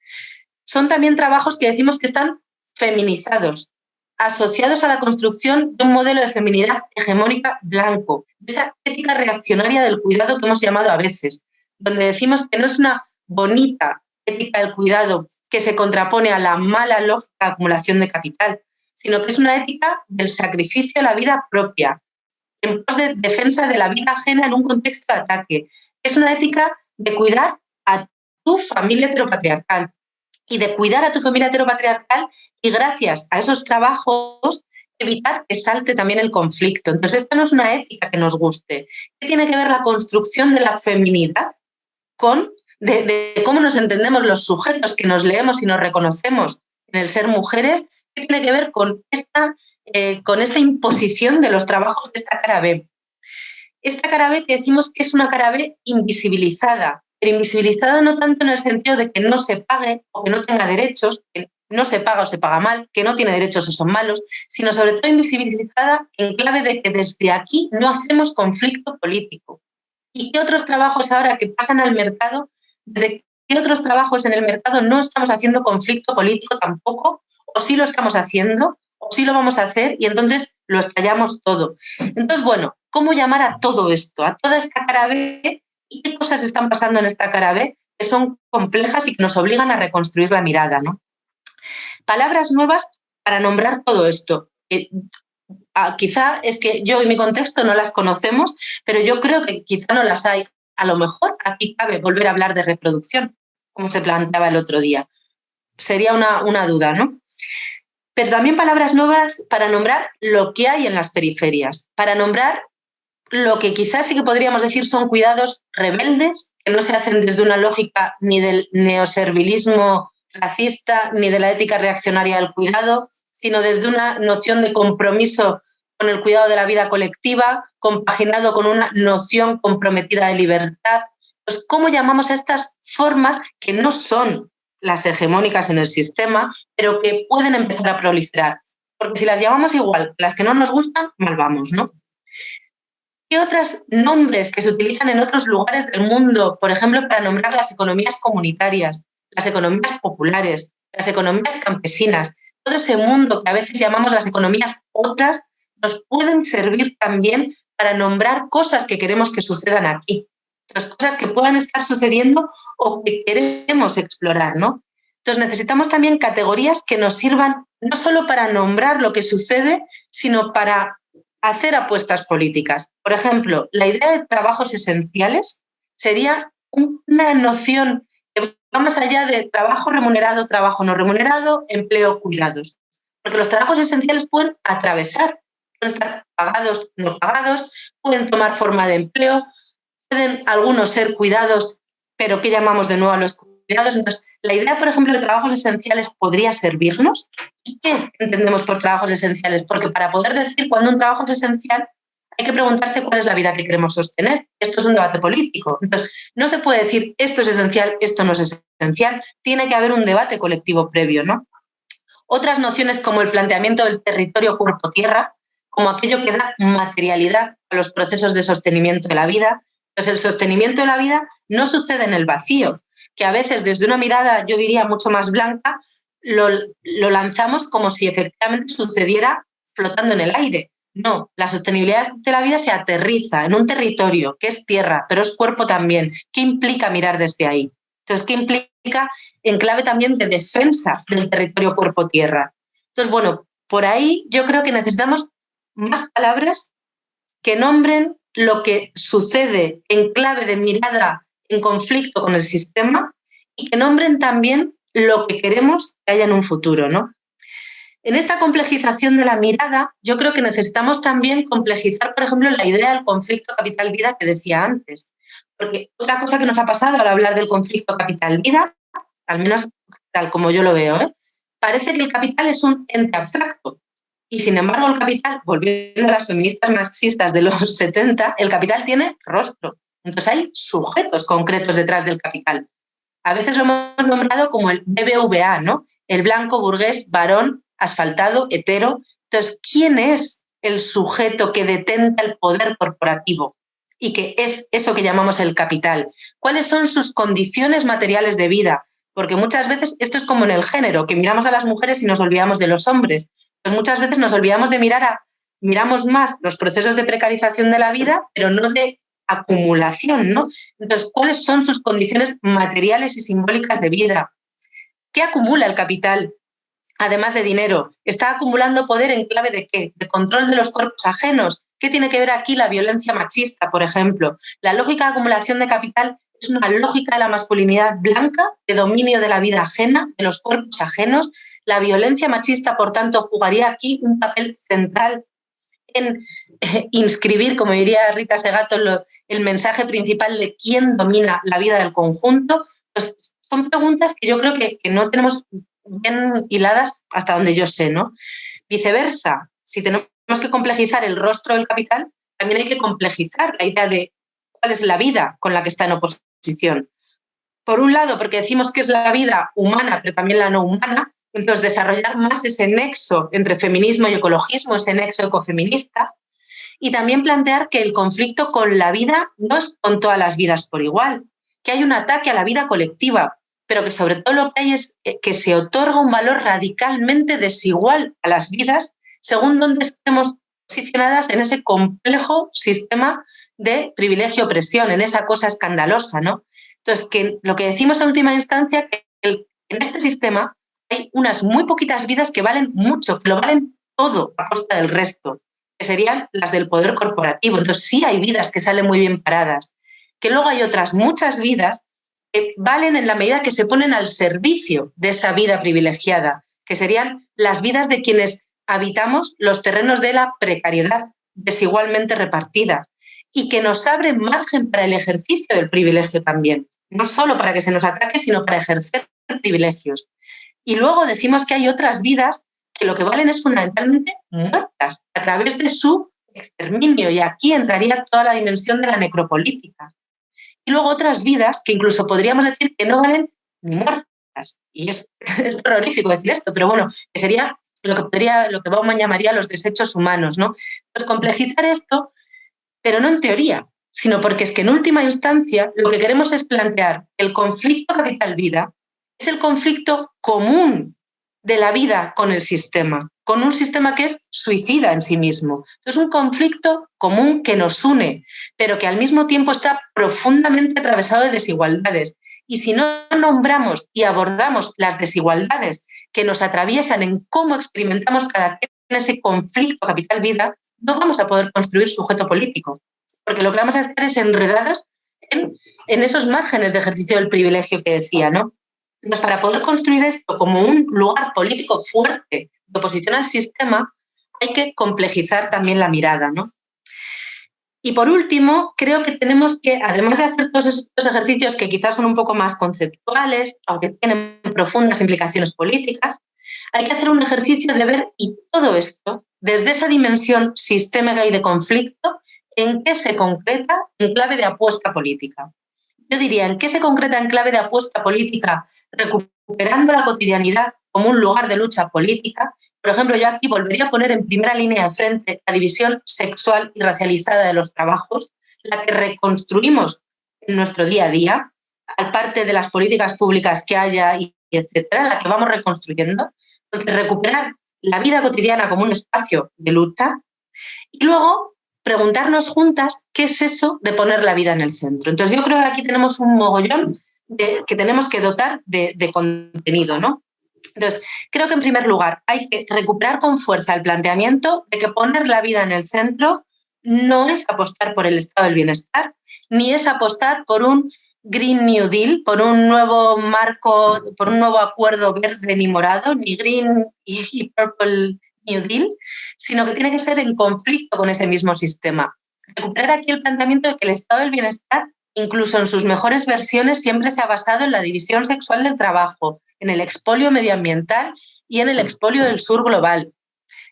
S1: Son también trabajos que decimos que están feminizados, asociados a la construcción de un modelo de feminidad hegemónica blanco, de esa ética reaccionaria del cuidado que hemos llamado a veces, donde decimos que no es una bonita ética del cuidado que se contrapone a la mala lógica de acumulación de capital, sino que es una ética del sacrificio a la vida propia, en pos de defensa de la vida ajena en un contexto de ataque. Es una ética de cuidar a tu familia heteropatriarcal y de cuidar a tu familia heteropatriarcal y gracias a esos trabajos evitar que salte también el conflicto. Entonces, esta no es una ética que nos guste. ¿Qué tiene que ver la construcción de la feminidad con de cómo nos entendemos los sujetos que nos leemos y nos reconocemos en el ser mujeres? ¿Qué tiene que ver con esta imposición de los trabajos de esta cara B? Esta cara B que decimos que es una cara B invisibilizada, pero invisibilizada no tanto en el sentido de que no se pague o que no tenga derechos, que no se paga o se paga mal, que no tiene derechos o son malos, sino sobre todo invisibilizada en clave de que desde aquí no hacemos conflicto político. ¿Y qué otros trabajos ahora que pasan al mercado, desde qué otros trabajos en el mercado no estamos haciendo conflicto político tampoco? ¿O sí lo estamos haciendo? ¿O sí lo vamos a hacer? Y entonces lo estallamos todo. Entonces, bueno, ¿cómo llamar a todo esto, a toda esta cara B? ¿Y qué cosas están pasando en esta cara B que son complejas y que nos obligan a reconstruir la mirada, ¿no? Palabras nuevas para nombrar todo esto. Quizá es que yo en mi contexto no las conocemos, pero yo creo que quizá no las hay. A lo mejor aquí cabe volver a hablar de reproducción, como se planteaba el otro día. Sería una duda, ¿no? Pero también palabras nuevas para nombrar lo que hay en las periferias, para nombrar lo que quizás sí que podríamos decir son cuidados rebeldes, que no se hacen desde una lógica ni del neoservilismo racista, ni de la ética reaccionaria del cuidado, sino desde una noción de compromiso con el cuidado de la vida colectiva, compaginado con una noción comprometida de libertad. Pues, ¿cómo llamamos a estas formas que no son las hegemónicas en el sistema, pero que pueden empezar a proliferar? Porque si las llamamos igual que las que no nos gustan, mal vamos, ¿no? ¿Qué otros nombres que se utilizan en otros lugares del mundo, por ejemplo, para nombrar las economías comunitarias, las economías populares, las economías campesinas, todo ese mundo que a veces llamamos las economías otras, nos pueden servir también para nombrar cosas que queremos que sucedan aquí, las cosas que puedan estar sucediendo o que queremos explorar, ¿no? Entonces necesitamos también categorías que nos sirvan no solo para nombrar lo que sucede, sino para hacer apuestas políticas. Por ejemplo, la idea de trabajos esenciales sería una noción que va más allá de trabajo remunerado, trabajo no remunerado, empleo, cuidados. Porque los trabajos esenciales pueden atravesar, pueden estar pagados, no pagados, pueden tomar forma de empleo, pueden algunos ser cuidados, pero ¿qué llamamos de nuevo a los cuidados? Entonces, la idea, por ejemplo, de trabajos esenciales podría servirnos. ¿Y qué entendemos por trabajos esenciales? Porque para poder decir cuándo un trabajo es esencial, hay que preguntarse cuál es la vida que queremos sostener. Esto es un debate político. Entonces, no se puede decir esto es esencial, esto no es esencial. Tiene que haber un debate colectivo previo, ¿no? Otras nociones como el planteamiento del territorio cuerpo-tierra, como aquello que da materialidad a los procesos de sostenimiento de la vida. Entonces, el sostenimiento de la vida no sucede en el vacío, que a veces desde una mirada, yo diría, mucho más blanca, lo lanzamos como si efectivamente sucediera flotando en el aire. No, la sostenibilidad de la vida se aterriza en un territorio que es tierra, pero es cuerpo también. ¿Qué implica mirar desde ahí? Entonces, ¿qué implica en clave también de defensa del territorio cuerpo-tierra? Entonces, bueno, por ahí yo creo que necesitamos más palabras que nombren lo que sucede en clave de mirada en conflicto con el sistema y que nombren también lo que queremos que haya en un futuro, ¿no? En esta complejización de la mirada, yo creo que necesitamos también complejizar, por ejemplo, la idea del conflicto capital-vida que decía antes. Porque otra cosa que nos ha pasado al hablar del conflicto capital-vida, al menos tal como yo lo veo, parece que el capital es un ente abstracto. Y sin embargo, el capital, volviendo a las feministas marxistas de los 70, el capital tiene rostro. Entonces hay sujetos concretos detrás del capital. A veces lo hemos nombrado como el BBVA, ¿no? El blanco, burgués, varón, asfaltado, hetero. Entonces, ¿quién es el sujeto que detenta el poder corporativo y que es eso que llamamos el capital? ¿Cuáles son sus condiciones materiales de vida? Porque muchas veces esto es como en el género, que miramos a las mujeres y nos olvidamos de los hombres. Pues muchas veces nos olvidamos de miramos más los procesos de precarización de la vida, pero no de acumulación, ¿no? Entonces, ¿cuáles son sus condiciones materiales y simbólicas de vida? ¿Qué acumula el capital? Además de dinero, ¿está acumulando poder en clave de qué? ¿De control de los cuerpos ajenos? ¿Qué tiene que ver aquí la violencia machista, por ejemplo? La lógica de acumulación de capital es una lógica de la masculinidad blanca, de dominio de la vida ajena, de los cuerpos ajenos. La violencia machista, por tanto, jugaría aquí un papel central en inscribir, como diría Rita Segato, el mensaje principal de quién domina la vida del conjunto. Pues son preguntas que yo creo que no tenemos bien hiladas hasta donde yo sé, ¿no? Viceversa, si tenemos que complejizar el rostro del capital, también hay que complejizar la idea de cuál es la vida con la que está en oposición. Por un lado, porque decimos que es la vida humana, pero también la no humana, entonces desarrollar más ese nexo entre feminismo y ecologismo, ese nexo ecofeminista, y también plantear que el conflicto con la vida no es con todas las vidas por igual, que hay un ataque a la vida colectiva, pero que sobre todo lo que hay es que se otorga un valor radicalmente desigual a las vidas según dónde estemos posicionadas en ese complejo sistema de privilegio-opresión, en esa cosa escandalosa, ¿no? Entonces, que lo que decimos en última instancia, que en este sistema hay unas muy poquitas vidas que valen mucho, que lo valen todo a costa del resto, que serían las del poder corporativo. Entonces, sí hay vidas que salen muy bien paradas, que luego hay otras muchas vidas que valen en la medida que se ponen al servicio de esa vida privilegiada, que serían las vidas de quienes habitamos los terrenos de la precariedad desigualmente repartida y que nos abren margen para el ejercicio del privilegio también, no solo para que se nos ataque, sino para ejercer privilegios. Y luego decimos que hay otras vidas que lo que valen es fundamentalmente muertas a través de su exterminio, y aquí entraría toda la dimensión de la necropolítica. Y luego otras vidas que incluso podríamos decir que no valen ni muertas, y es terrorífico decir esto, pero bueno, que sería lo que Bauman llamaría los desechos humanos, ¿no? Pues complejizar esto, pero no en teoría, sino porque es que en última instancia lo que queremos es plantear el conflicto capital-vida es el conflicto común de la vida con el sistema, con un sistema que es suicida en sí mismo. Es un conflicto común que nos une, pero que al mismo tiempo está profundamente atravesado de desigualdades. Y si no nombramos y abordamos las desigualdades que nos atraviesan en cómo experimentamos cada quien ese conflicto capital-vida, no vamos a poder construir sujeto político, porque lo que vamos a estar es enredados en esos márgenes de ejercicio del privilegio que decía, ¿no? Entonces, para poder construir esto como un lugar político fuerte de oposición al sistema, hay que complejizar también la mirada, ¿no? Y por último, creo que tenemos que, además de hacer todos estos ejercicios que quizás son un poco más conceptuales, aunque tienen profundas implicaciones políticas, hay que hacer un ejercicio de ver, y todo esto, desde esa dimensión sistémica y de conflicto, en qué se concreta en clave de apuesta política. Yo diría, ¿en qué se concreta en clave de apuesta política, recuperando la cotidianidad como un lugar de lucha política? Por ejemplo, yo aquí volvería a poner en primera línea de frente la división sexual y racializada de los trabajos, la que reconstruimos en nuestro día a día, aparte de las políticas públicas que haya, y etcétera, la que vamos reconstruyendo. Entonces, recuperar la vida cotidiana como un espacio de lucha y luego preguntarnos juntas qué es eso de poner la vida en el centro. Entonces, yo creo que aquí tenemos un mogollón que tenemos que dotar de contenido, ¿no? Entonces, creo que en primer lugar hay que recuperar con fuerza el planteamiento de que poner la vida en el centro no es apostar por el estado del bienestar, ni es apostar por un Green New Deal, por un nuevo marco, por un nuevo acuerdo verde ni morado, ni Green y Purple New Deal, sino que tiene que ser en conflicto con ese mismo sistema. Recuperar aquí el planteamiento de que el estado del bienestar, incluso en sus mejores versiones, siempre se ha basado en la división sexual del trabajo, en el expolio medioambiental y en el expolio del sur global.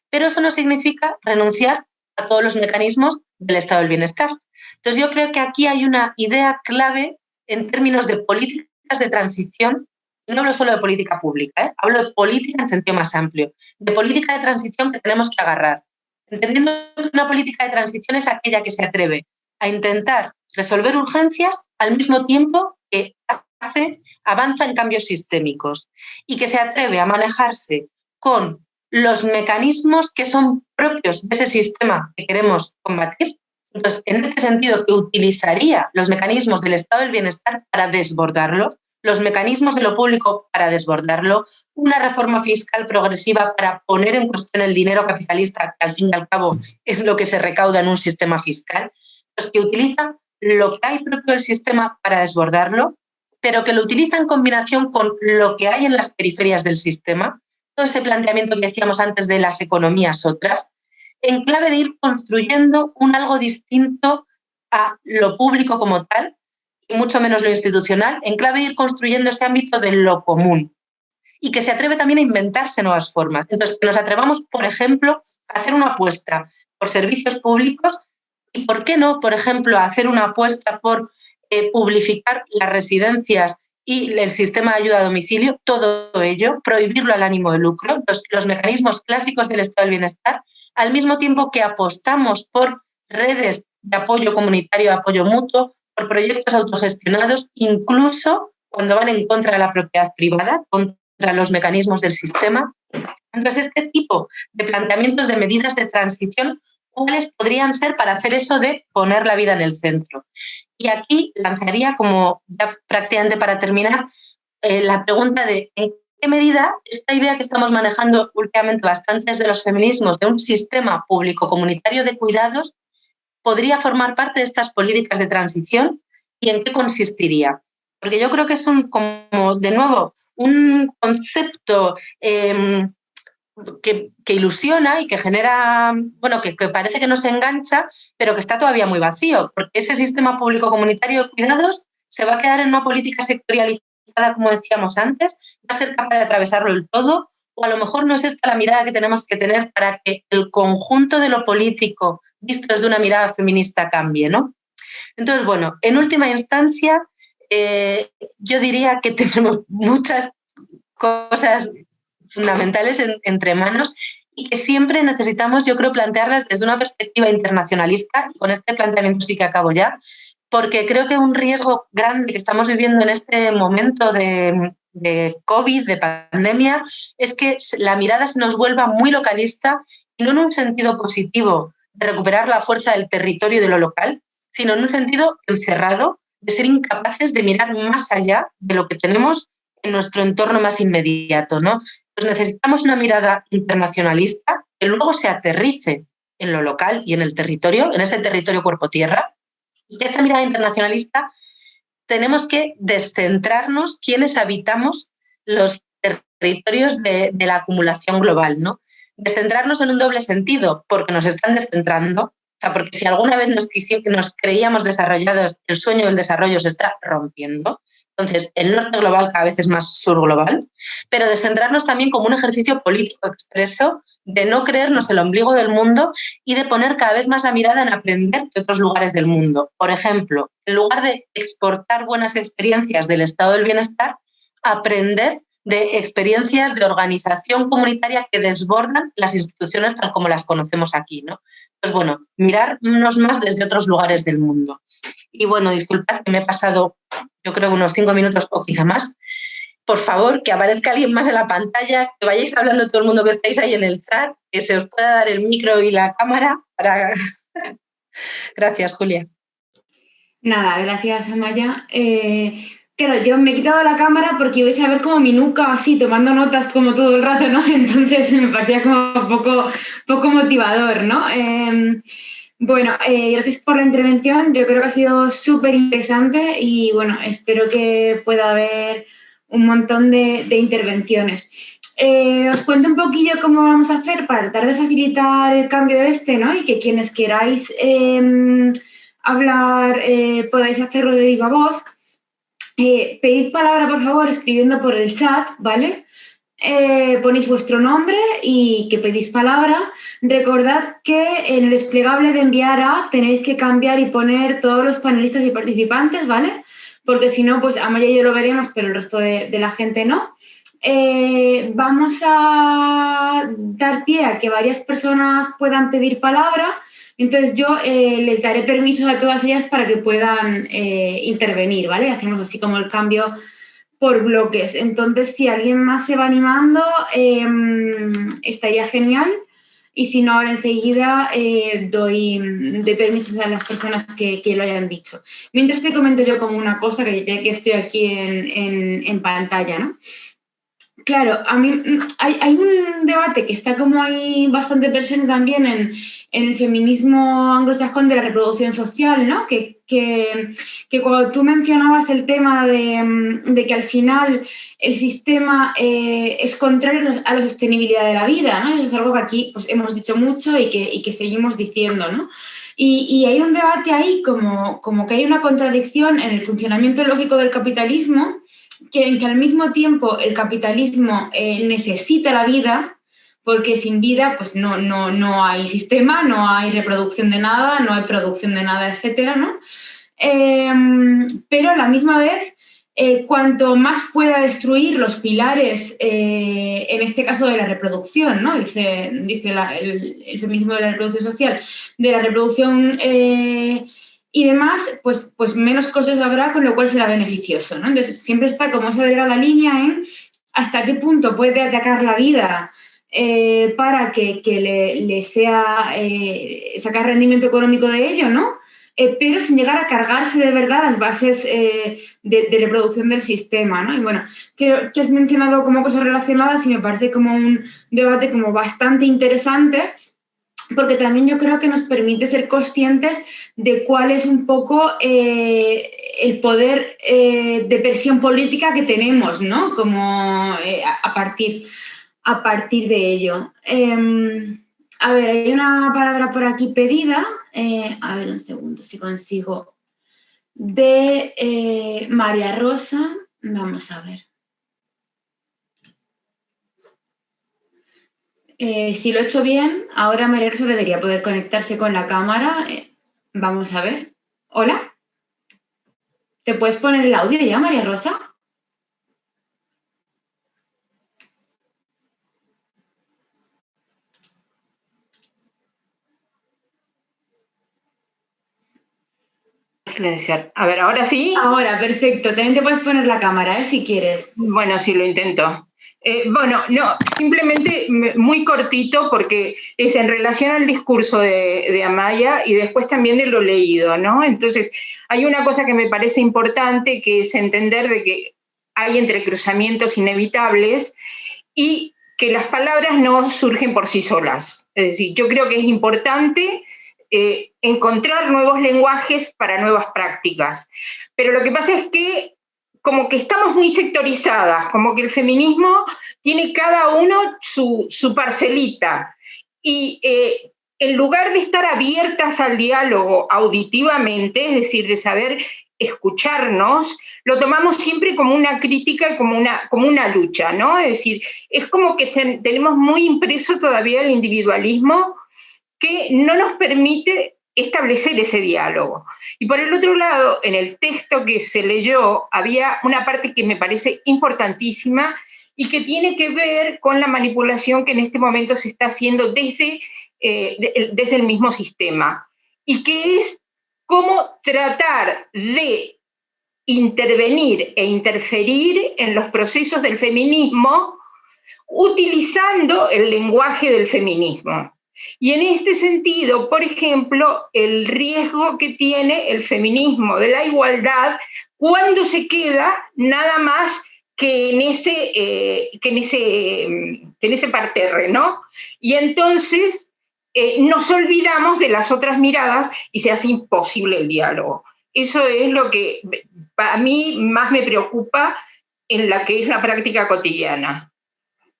S1: Pero eso no significa renunciar a todos los mecanismos del estado del bienestar. Entonces yo creo que aquí hay una idea clave en términos de políticas de transición. No hablo solo de política pública, hablo de política en sentido más amplio, de política de transición que tenemos que agarrar, entendiendo que una política de transición es aquella que se atreve a intentar resolver urgencias al mismo tiempo que avanza en cambios sistémicos y que se atreve a manejarse con los mecanismos que son propios de ese sistema que queremos combatir. Entonces, en este sentido, que utilizaría los mecanismos del estado del bienestar para desbordarlo, los mecanismos de lo público para desbordarlo, una reforma fiscal progresiva para poner en cuestión el dinero capitalista, que al fin y al cabo es lo que se recauda en un sistema fiscal, pues que utiliza lo que hay propio del sistema para desbordarlo, pero que lo utiliza en combinación con lo que hay en las periferias del sistema, todo ese planteamiento que decíamos antes de las economías otras, en clave de ir construyendo un algo distinto a lo público como tal, y mucho menos lo institucional, en clave de ir construyendo ese ámbito de lo común y que se atreve también a inventarse nuevas formas. Entonces, que nos atrevamos, por ejemplo, a hacer una apuesta por servicios públicos y, ¿por qué no, por ejemplo, a hacer una apuesta por publificar las residencias y el sistema de ayuda a domicilio, todo ello, prohibirlo al ánimo de lucro, los mecanismos clásicos del estado del bienestar, al mismo tiempo que apostamos por redes de apoyo comunitario, de apoyo mutuo, por proyectos autogestionados, incluso cuando van en contra de la propiedad privada, contra los mecanismos del sistema. Entonces, este tipo de planteamientos de medidas de transición, ¿cuáles podrían ser para hacer eso de poner la vida en el centro? Y aquí lanzaría, como ya prácticamente para terminar, la pregunta de ¿en qué medida esta idea que estamos manejando últimamente bastantes de los feminismos de un sistema público comunitario de cuidados podría formar parte de estas políticas de transición y en qué consistiría? Porque yo creo que es como de nuevo, un concepto que ilusiona y que genera, bueno, que parece que nos engancha, pero que está todavía muy vacío, porque ese sistema público comunitario de cuidados se va a quedar en una política sectorializada, como decíamos antes, va a ser capaz de atravesarlo el todo, o a lo mejor no es esta la mirada que tenemos que tener para que el conjunto de lo político, visto desde una mirada feminista, cambie, ¿no? Entonces, bueno, en última instancia, yo diría que tenemos muchas cosas fundamentales entre manos y que siempre necesitamos, yo creo, plantearlas desde una perspectiva internacionalista. Y con este planteamiento sí que acabo ya, porque creo que un riesgo grande que estamos viviendo en este momento de COVID, de pandemia, es que la mirada se nos vuelva muy localista y no en un sentido positivo de recuperar la fuerza del territorio y de lo local, sino en un sentido encerrado, de ser incapaces de mirar más allá de lo que tenemos en nuestro entorno más inmediato, ¿no? Pues necesitamos una mirada internacionalista que luego se aterrice en lo local y en el territorio, en ese territorio cuerpo-tierra. Y esta mirada internacionalista tenemos que descentrarnos quienes habitamos los territorios de la acumulación global, ¿no? Descentrarnos en un doble sentido, porque nos están descentrando, o sea, porque si alguna vez nos creíamos desarrollados, el sueño del desarrollo se está rompiendo. Entonces, el norte global cada vez es más sur global, pero descentrarnos también como un ejercicio político expreso de no creernos el ombligo del mundo y de poner cada vez más la mirada en aprender de otros lugares del mundo. Por ejemplo, en lugar de exportar buenas experiencias del estado del bienestar, aprender de experiencias de organización comunitaria que desbordan las instituciones tal como las conocemos aquí, ¿no? Pues bueno, mirarnos más desde otros lugares del mundo. Y bueno, disculpad que me he pasado, yo creo, unos 5 minutos o quizá más. Por favor, que aparezca alguien más en la pantalla, que vayáis hablando todo el mundo que estáis ahí en el chat, que se os pueda dar el micro y la cámara para... Gracias, Julia.
S2: Nada, gracias, Amaya. Claro, yo me he quitado la cámara porque vais a ver como mi nuca así, tomando notas como todo el rato, ¿no? Entonces me parecía como poco motivador, ¿no? Bueno, gracias por la intervención. Yo creo que ha sido súper interesante y bueno, espero que pueda haber un montón de intervenciones. Os cuento un poquillo cómo vamos a hacer para tratar de facilitar el cambio este, ¿no? Y que quienes queráis hablar podáis hacerlo de viva voz. Pedid palabra, por favor, escribiendo por el chat, ¿vale? Ponéis vuestro nombre y que pedís palabra. Recordad que en el desplegable de enviar a tenéis que cambiar y poner todos los panelistas y participantes, ¿vale? Porque si no, pues Amaya y yo lo veremos, pero el resto de la gente no. Vamos a dar pie a que varias personas puedan pedir palabra. Entonces yo les daré permiso a todas ellas para que puedan intervenir, ¿vale? Hacemos así como el cambio por bloques. Entonces, si alguien más se va animando, estaría genial. Y si no, ahora enseguida doy de permisos a las personas que lo hayan dicho. Mientras te comento yo como una cosa, que ya que estoy aquí en pantalla, ¿no? Claro, a mí hay un debate que está como ahí bastante presente también en el feminismo anglosajón de la reproducción social, ¿no? Que cuando tú mencionabas el tema de que al final el sistema es contrario a la sostenibilidad de la vida, ¿no? Eso es algo que aquí pues, hemos dicho mucho y que seguimos diciendo, ¿no? Y hay un debate ahí como que hay una contradicción en el funcionamiento lógico del capitalismo, que al mismo tiempo el capitalismo necesita la vida, porque sin vida pues no hay sistema, no hay reproducción de nada, no hay producción de nada, etcétera, ¿no? Pero a la misma vez, cuanto más pueda destruir los pilares, en este caso de la reproducción, ¿no? Dice el feminismo de la reproducción social, de la reproducción y demás, pues menos cosas habrá, con lo cual será beneficioso, ¿no? Entonces siempre está como esa delgada línea en hasta qué punto puede atacar la vida para que le sea sacar rendimiento económico de ello, ¿no? Pero sin llegar a cargarse de verdad las bases de reproducción del sistema, ¿no? Y bueno, creo que has mencionado como cosas relacionadas y me parece como un debate como bastante interesante, porque también yo creo que nos permite ser conscientes de cuál es un poco el poder de presión política que tenemos, ¿no? Como a partir de ello. A ver, hay una palabra por aquí pedida. A ver, un segundo, si consigo. De María Rosa. Vamos a ver. Si lo he hecho bien, ahora María Rosa debería poder conectarse con la cámara. Vamos a ver. ¿Hola? ¿Te puedes poner el audio ya, María Rosa?
S3: Silenciar. A ver, ¿ahora sí?
S2: Ahora, perfecto. También te puedes poner la cámara, si quieres.
S3: Bueno, sí, lo intento. Bueno, no, simplemente muy cortito porque es en relación al discurso de Amaya y después también de lo leído, ¿no? Entonces, hay una cosa que me parece importante, que es entender de que hay entrecruzamientos inevitables y que las palabras no surgen por sí solas. Es decir, yo creo que es importante encontrar nuevos lenguajes para nuevas prácticas. Pero lo que pasa es que como que estamos muy sectorizadas, como que el feminismo tiene cada uno su parcelita. Y en lugar de estar abiertas al diálogo auditivamente, es decir, de saber escucharnos, lo tomamos siempre como una crítica y como una lucha, ¿no? Es decir, es como que tenemos muy impreso todavía el individualismo que no nos permite establecer ese diálogo. Y por el otro lado, en el texto que se leyó, había una parte que me parece importantísima y que tiene que ver con la manipulación que en este momento se está haciendo desde el mismo sistema, y que es cómo tratar de intervenir e interferir en los procesos del feminismo utilizando el lenguaje del feminismo. Y en este sentido, por ejemplo, el riesgo que tiene el feminismo de la igualdad cuando se queda nada más que en ese parterre, ¿no? Y entonces nos olvidamos de las otras miradas y se hace imposible el diálogo. Eso es lo que a mí más me preocupa en la que es la práctica cotidiana.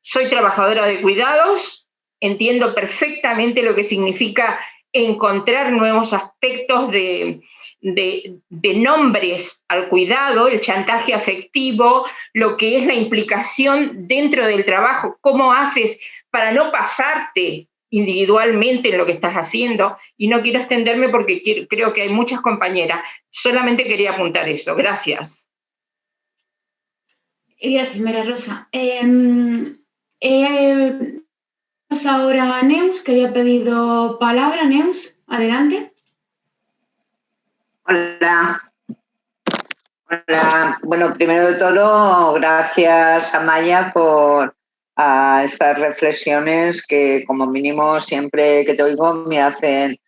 S3: Soy trabajadora de cuidados, entiendo perfectamente lo que significa encontrar nuevos aspectos de nombres al cuidado, el chantaje afectivo, lo que es la implicación dentro del trabajo, cómo haces para no pasarte individualmente en lo que estás haciendo, y no quiero extenderme porque creo que hay muchas compañeras, solamente quería apuntar eso. Gracias.
S2: Gracias, María Rosa. Ahora a Neus, que había pedido palabra. Neus, adelante.
S4: Hola. Hola. Bueno, primero de todo, gracias, Amaya, por estas reflexiones que como mínimo siempre que te oigo me hacen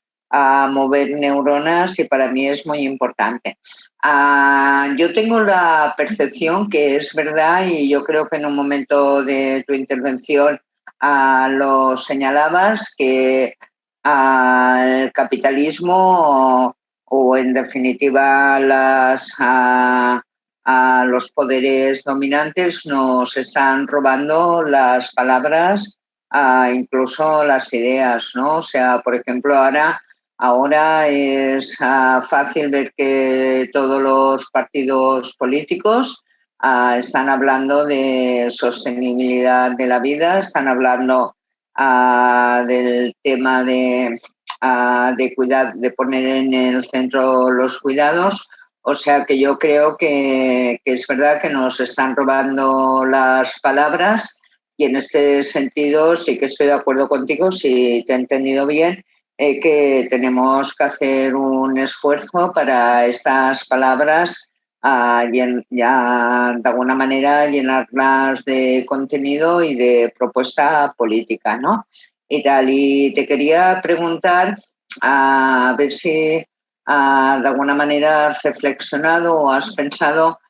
S4: mover neuronas y para mí es muy importante. Yo tengo la percepción que es verdad, y yo creo que en un momento de tu intervención lo señalabas, que el capitalismo o en definitiva los poderes dominantes nos están robando las palabras, incluso las ideas, ¿no? O sea, por ejemplo, ahora es fácil ver que todos los partidos políticos están hablando de sostenibilidad de la vida, están hablando del tema de cuidar, de poner en el centro los cuidados. O sea que yo creo que es verdad que nos están robando las palabras, y en este sentido sí que estoy de acuerdo contigo, si te he entendido bien, que tenemos que hacer un esfuerzo para estas palabras ya de alguna manera llenarlas de contenido y de propuesta política, ¿no? Y tal. Y te quería preguntar, a ver si de alguna manera has reflexionado o has pensado,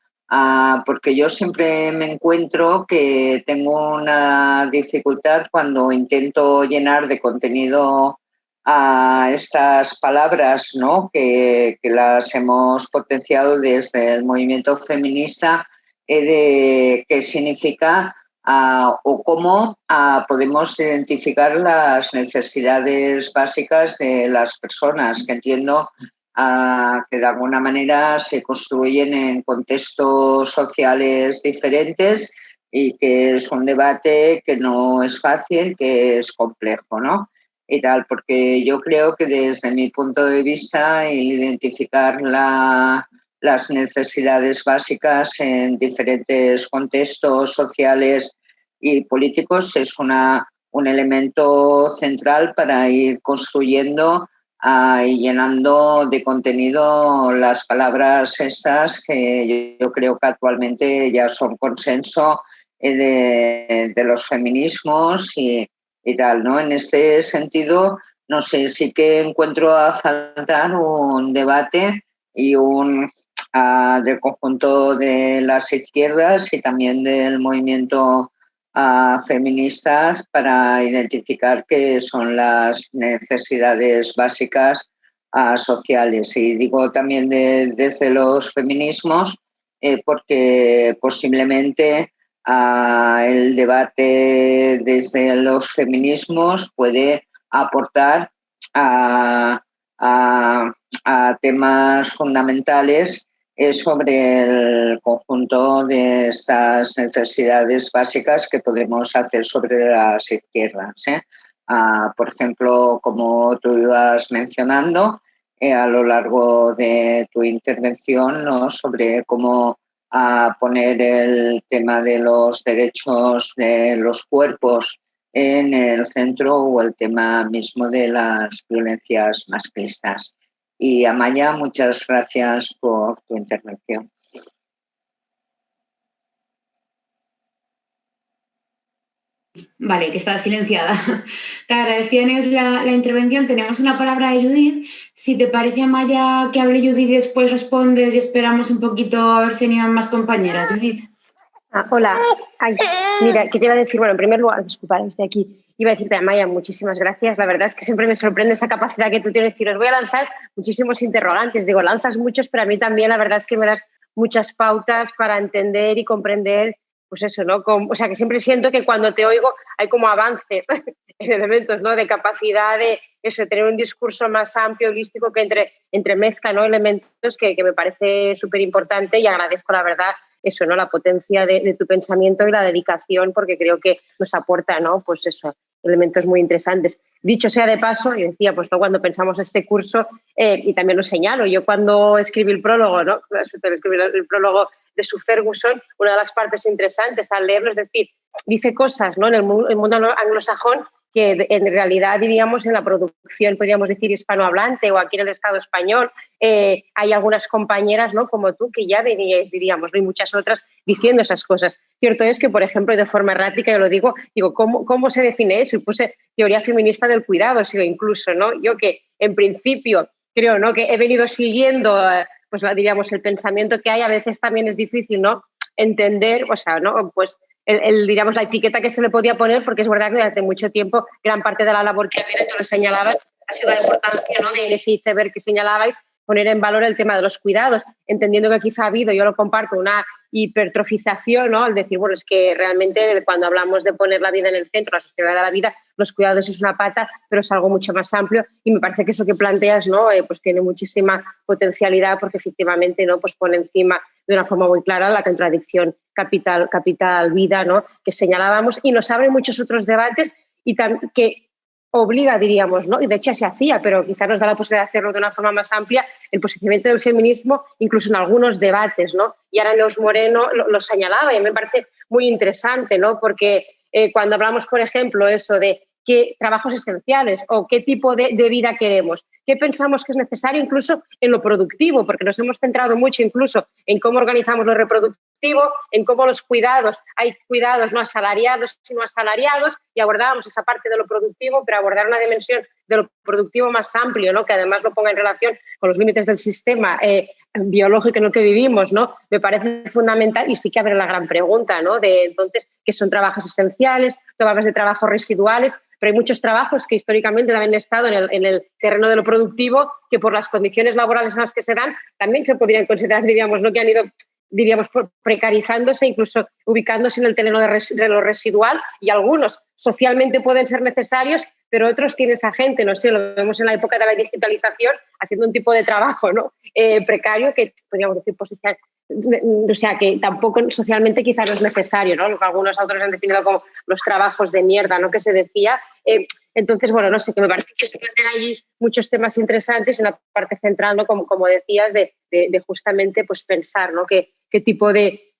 S4: porque yo siempre me encuentro que tengo una dificultad cuando intento llenar de contenido a estas palabras, ¿no? que las hemos potenciado desde el movimiento feminista, de qué significa o cómo podemos identificar las necesidades básicas de las personas, que entiendo que de alguna manera se construyen en contextos sociales diferentes y que es un debate que no es fácil, que es complejo, ¿no? Y tal, porque yo creo que desde mi punto de vista el identificar las necesidades básicas en diferentes contextos sociales y políticos es un elemento central para ir construyendo y llenando de contenido las palabras estas que yo creo que actualmente ya son consenso de los feminismos y tal, ¿no? En este sentido, no sé, sí que encuentro a faltar un debate y del conjunto de las izquierdas y también del movimiento feministas para identificar qué son las necesidades básicas sociales. Y digo también desde los feminismos porque posiblemente el debate desde los feminismos puede aportar a temas fundamentales sobre el conjunto de estas necesidades básicas que podemos hacer sobre las izquierdas. Por ejemplo, como tú ibas mencionando a lo largo de tu intervención, ¿no? Sobre cómo poner el tema de los derechos de los cuerpos en el centro, o el tema mismo de las violencias machistas. Y Amaya, muchas gracias por tu intervención.
S2: Vale, que está silenciada. Te agradecía, Neus, la intervención. Tenemos una palabra de Judith. Si te parece, Amaya, que hable Judith y después respondes y esperamos un poquito a ver si animan más compañeras. Judith.
S5: Hola. Ay, mira, ¿qué te iba a decir? Bueno, en primer lugar, disculpa, estoy aquí. Iba a decirte, Amaya, muchísimas gracias. La verdad es que siempre me sorprende esa capacidad que tú tienes. Y os voy a lanzar muchísimos interrogantes. Digo, lanzas muchos, pero a mí también la verdad es que me das muchas pautas para entender y comprender, pues eso, ¿no? O sea, que siempre siento que cuando te oigo hay como avances en elementos, ¿no? De capacidad de eso, tener un discurso más amplio, holístico, que entremezcla, ¿no? Elementos que me parece súper importante, y agradezco, la verdad, eso, ¿no? La potencia de tu pensamiento y la dedicación, porque creo que nos aporta, ¿no? Pues eso, elementos muy interesantes. Dicho sea de paso, y decía, pues ¿no? Cuando pensamos este curso, y también lo señalo, yo cuando escribí el prólogo, ¿no? Escribí el prólogo de Sue Ferguson, una de las partes interesantes al leerlo, es decir, dice cosas, ¿no? En el mundo anglosajón que en realidad, diríamos, en la producción, podríamos decir, hispanohablante o aquí en el Estado español, hay algunas compañeras, ¿no? Como tú, que ya veníais, diríamos, ¿no? Y muchas otras diciendo esas cosas. Cierto es que, por ejemplo, de forma errática, yo lo digo, ¿cómo se define eso? Y puse teoría feminista del cuidado, incluso, ¿no? Yo que, en principio, creo, ¿no? Que he venido siguiendo, pues diríamos, el pensamiento que hay, a veces también es difícil, ¿no? Entender, o sea, ¿no? Pues diríamos, la etiqueta que se le podía poner, porque es verdad que desde hace mucho tiempo gran parte de la labor que ha habido, tú lo señalabas, ha sido la importancia, ¿no? De ese iceberg que señalabais, poner en valor el tema de los cuidados, entendiendo que quizá ha habido, yo lo comparto, una hipertrofización, ¿no? Al decir, bueno, es que realmente cuando hablamos de poner la vida en el centro, la sostenibilidad de la vida, los cuidados es una pata, pero es algo mucho más amplio, y me parece que eso que planteas, ¿no? Pues tiene muchísima potencialidad, porque efectivamente, ¿no? Pues pone encima de una forma muy clara la contradicción capital-vida, ¿no? Que señalábamos, y nos abre muchos otros debates y que obliga, diríamos, ¿no? Y de hecho se hacía, pero quizá nos da la posibilidad de hacerlo de una forma más amplia, el posicionamiento del feminismo, incluso en algunos debates, ¿no? Y ahora Neus Moreno lo señalaba, y me parece muy interesante, ¿no? Porque cuando hablamos, por ejemplo, eso de qué trabajos esenciales o qué tipo de vida queremos, qué pensamos que es necesario incluso en lo productivo, porque nos hemos centrado mucho incluso en cómo organizamos lo reproductivo, en cómo los cuidados, hay cuidados no asalariados y no asalariados, y abordábamos esa parte de lo productivo, pero abordar una dimensión de lo productivo más amplio, ¿no? Que además lo ponga en relación con los límites del sistema biológico en el que vivimos, ¿no? Me parece fundamental, y sí que abre la gran pregunta, ¿no? De entonces, ¿qué son trabajos esenciales? Tú hablas de trabajos residuales, pero hay muchos trabajos que históricamente también han estado en el terreno de lo productivo, que por las condiciones laborales en las que se dan también se podrían considerar, diríamos, ¿no? Que han ido, diríamos, precarizándose, incluso ubicándose en el terreno de lo residual, y algunos socialmente pueden ser necesarios, pero otros tienen esa gente, no sé, lo vemos en la época de la digitalización, haciendo un tipo de trabajo, ¿no? Precario, que podríamos decir posicional, o sea, que tampoco socialmente quizá no es necesario, ¿no? Lo que algunos autores han definido como los trabajos de mierda, ¿no? Que se decía. Entonces, bueno, no sé, que me parece que se plantean allí muchos temas interesantes, una parte central, ¿no? Como decías, de justamente pues pensar, ¿no? Qué tipo de,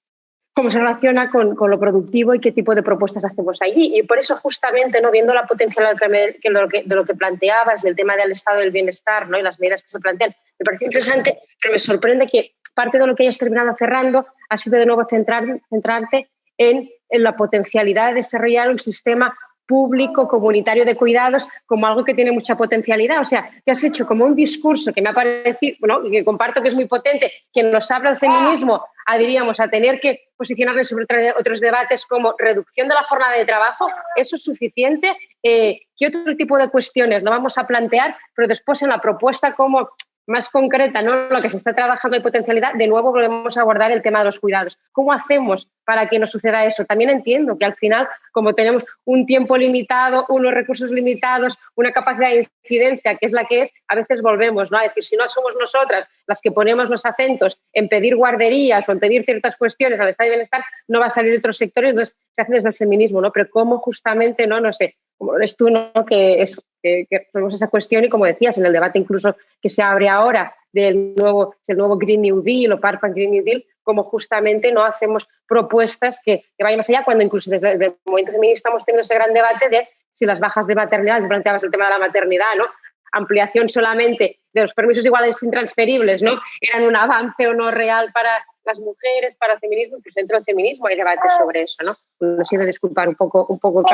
S5: cómo se relaciona con lo productivo y qué tipo de propuestas hacemos allí. Y por eso, justamente, ¿no? Viendo la potencialidad de lo que planteabas, el tema del estado del bienestar, ¿no? Y las medidas que se plantean, me parece interesante, pero me sorprende que parte de lo que hayas terminado cerrando ha sido de nuevo centrarte en la potencialidad de desarrollar un sistema público, comunitario de cuidados, como algo que tiene mucha potencialidad. O sea, que has hecho como un discurso que me ha parecido, ¿no? Y que comparto que es muy potente, que nos habla el feminismo, diríamos, a tener que posicionarnos sobre otros debates como reducción de la jornada de trabajo. ¿Eso es suficiente? ¿Qué otro tipo de cuestiones no vamos a plantear? Pero después en la propuesta como más concreta, ¿no? Lo que se está trabajando de potencialidad, de nuevo volvemos a abordar el tema de los cuidados. ¿Cómo hacemos para que no suceda eso? También entiendo que al final, como tenemos un tiempo limitado, unos recursos limitados, una capacidad de incidencia que es la que es, a veces volvemos, ¿no? A decir, si no somos nosotras las que ponemos los acentos en pedir guarderías o en pedir ciertas cuestiones al estado de bienestar, no va a salir de otros sectores, entonces se hace desde el feminismo, ¿no? Pero cómo justamente, no sé, como eres tú, ¿no? Que resolvemos esa cuestión, y como decías, en el debate incluso que se abre ahora del nuevo Green New Deal o Parpan Green New Deal, como justamente no hacemos propuestas que vayan más allá, cuando incluso desde el movimiento feminista estamos teniendo ese gran debate de si las bajas de maternidad, que planteabas el tema de la maternidad, ¿no? ampliación solamente de los permisos iguales intransferibles, ¿no? Eran un avance o no real para las mujeres, para el feminismo, pues dentro del feminismo hay debates sobre eso, ¿no? No sé, disculpar un poco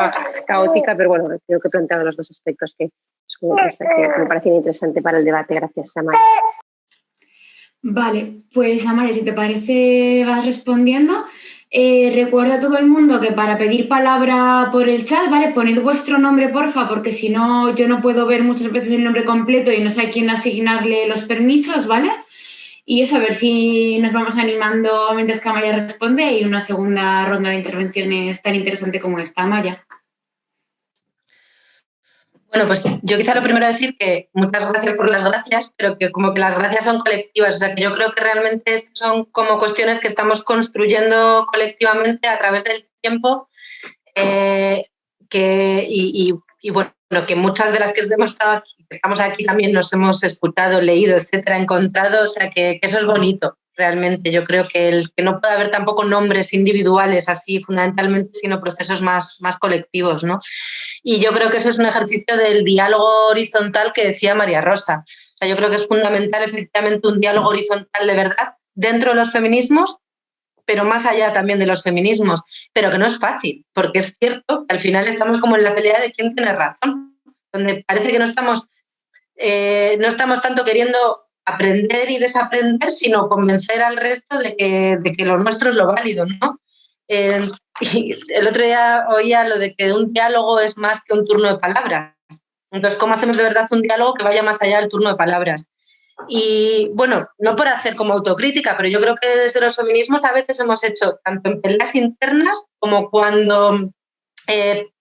S5: caótica, pero bueno, creo que he planteado los dos aspectos que me parecen interesantes para el debate. Gracias, Amaya.
S2: Vale, pues Amaya, si te parece, vas respondiendo. Recuerdo a todo el mundo que para pedir palabra por el chat, ¿vale? Poned vuestro nombre, porfa, porque si no, yo no puedo ver muchas veces el nombre completo y no sé a quién asignarle los permisos, ¿vale? Y eso, a ver si nos vamos animando mientras que Amaya responde y una segunda ronda de intervenciones tan interesante como esta, Amaya.
S1: Bueno, pues yo quizá lo primero decir que muchas gracias por las gracias, pero que como que las gracias son colectivas, o sea que yo creo que realmente son como cuestiones que estamos construyendo colectivamente a través del tiempo, y bueno, que muchas de las que hemos estado aquí, que estamos aquí también nos hemos escuchado, leído, etcétera, encontrado, o sea que eso es bonito. Realmente yo creo que no puede haber tampoco nombres individuales así fundamentalmente, sino procesos más colectivos, ¿no? Y yo creo que eso es un ejercicio del diálogo horizontal que decía María Rosa. O sea, yo creo que es fundamental efectivamente un diálogo horizontal de verdad dentro de los feminismos, pero más allá también de los feminismos, pero que no es fácil, porque es cierto que al final estamos como en la pelea de quién tiene razón, donde parece que no estamos tanto queriendo aprender y desaprender, sino convencer al resto de que lo nuestro es lo válido, ¿no? Y el otro día oía lo de que un diálogo es más que un turno de palabras. Entonces, ¿cómo hacemos de verdad un diálogo que vaya más allá del turno de palabras? Y bueno, no por hacer como autocrítica, pero yo creo que desde los feminismos a veces hemos hecho tanto en peleas internas como cuando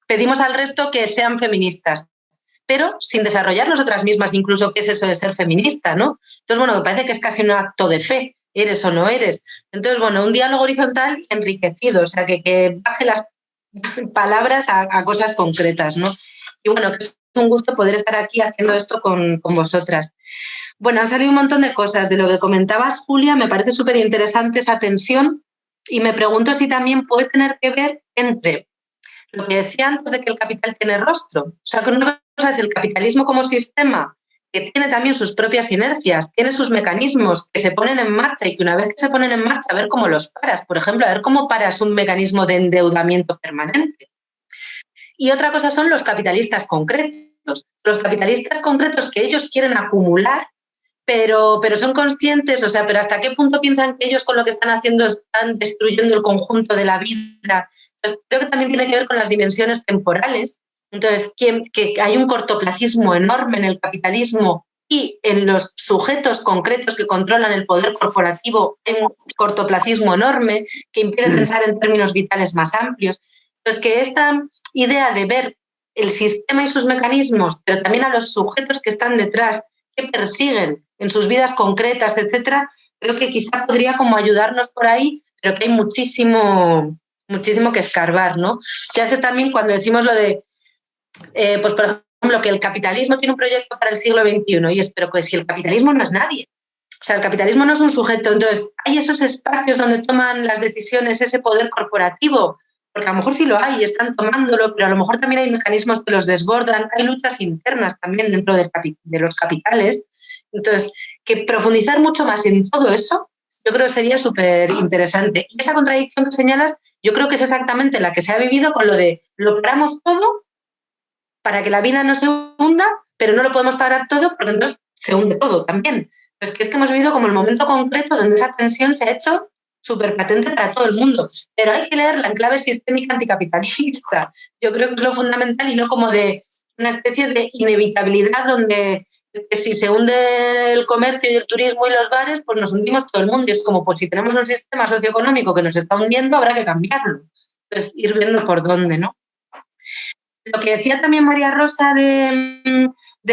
S1: pedimos al resto que sean feministas, pero sin desarrollar nosotras mismas incluso qué es eso de ser feminista, ¿no? Entonces, bueno, me parece que es casi un acto de fe, eres o no eres. Entonces, bueno, un diálogo horizontal enriquecido, o sea, que baje las palabras a cosas concretas, ¿no? Y bueno, que es un gusto poder estar aquí haciendo esto con vosotras. Bueno, han salido un montón de cosas. De lo que comentabas, Julia, me parece súper interesante esa tensión y me pregunto si también puede tener que ver entre lo que decía antes de que el capital tiene rostro. O sea, que una cosa es el capitalismo como sistema, que tiene también sus propias inercias, tiene sus mecanismos que se ponen en marcha y que una vez que se ponen en marcha, a ver cómo los paras. Por ejemplo, a ver cómo paras un mecanismo de endeudamiento permanente. Y otra cosa son los capitalistas concretos. Los capitalistas concretos que ellos quieren acumular, pero son conscientes, o sea, pero ¿hasta qué punto piensan que ellos con lo que están haciendo están destruyendo el conjunto de la vida? Entonces, creo que también tiene que ver con las dimensiones temporales. Entonces, que hay un cortoplacismo enorme en el capitalismo y en los sujetos concretos que controlan el poder corporativo, hay un cortoplacismo enorme que impide pensar en términos vitales más amplios. Entonces, que esta idea de ver el sistema y sus mecanismos, pero también a los sujetos que están detrás, que persiguen en sus vidas concretas, etcétera, creo que quizá podría como ayudarnos por ahí, pero que hay muchísimo que escarbar, ¿no? Y a veces también cuando decimos lo de, pues por ejemplo, que el capitalismo tiene un proyecto para el siglo XXI, y espero que si el capitalismo no es nadie, o sea, el capitalismo no es un sujeto, entonces hay esos espacios donde toman las decisiones ese poder corporativo, porque a lo mejor sí lo hay y están tomándolo, pero a lo mejor también hay mecanismos que los desbordan, hay luchas internas también dentro de los capitales. Entonces, que profundizar mucho más en todo eso, yo creo que sería súper interesante. Y esa contradicción que señalas, yo creo que es exactamente la que se ha vivido con lo de lo paramos todo para que la vida no se hunda, pero no lo podemos parar todo porque entonces se hunde todo también. Entonces, que es que hemos vivido como el momento concreto donde esa tensión se ha hecho súper patente para todo el mundo, pero hay que leerla en clave sistémica anticapitalista. Yo creo que es lo fundamental y no como de una especie de inevitabilidad donde si se hunde el comercio y el turismo y los bares, pues nos hundimos todo el mundo. Y es como, pues si tenemos un sistema socioeconómico que nos está hundiendo, habrá que cambiarlo. Entonces, ir viendo por dónde, ¿no? Lo que decía también María Rosa de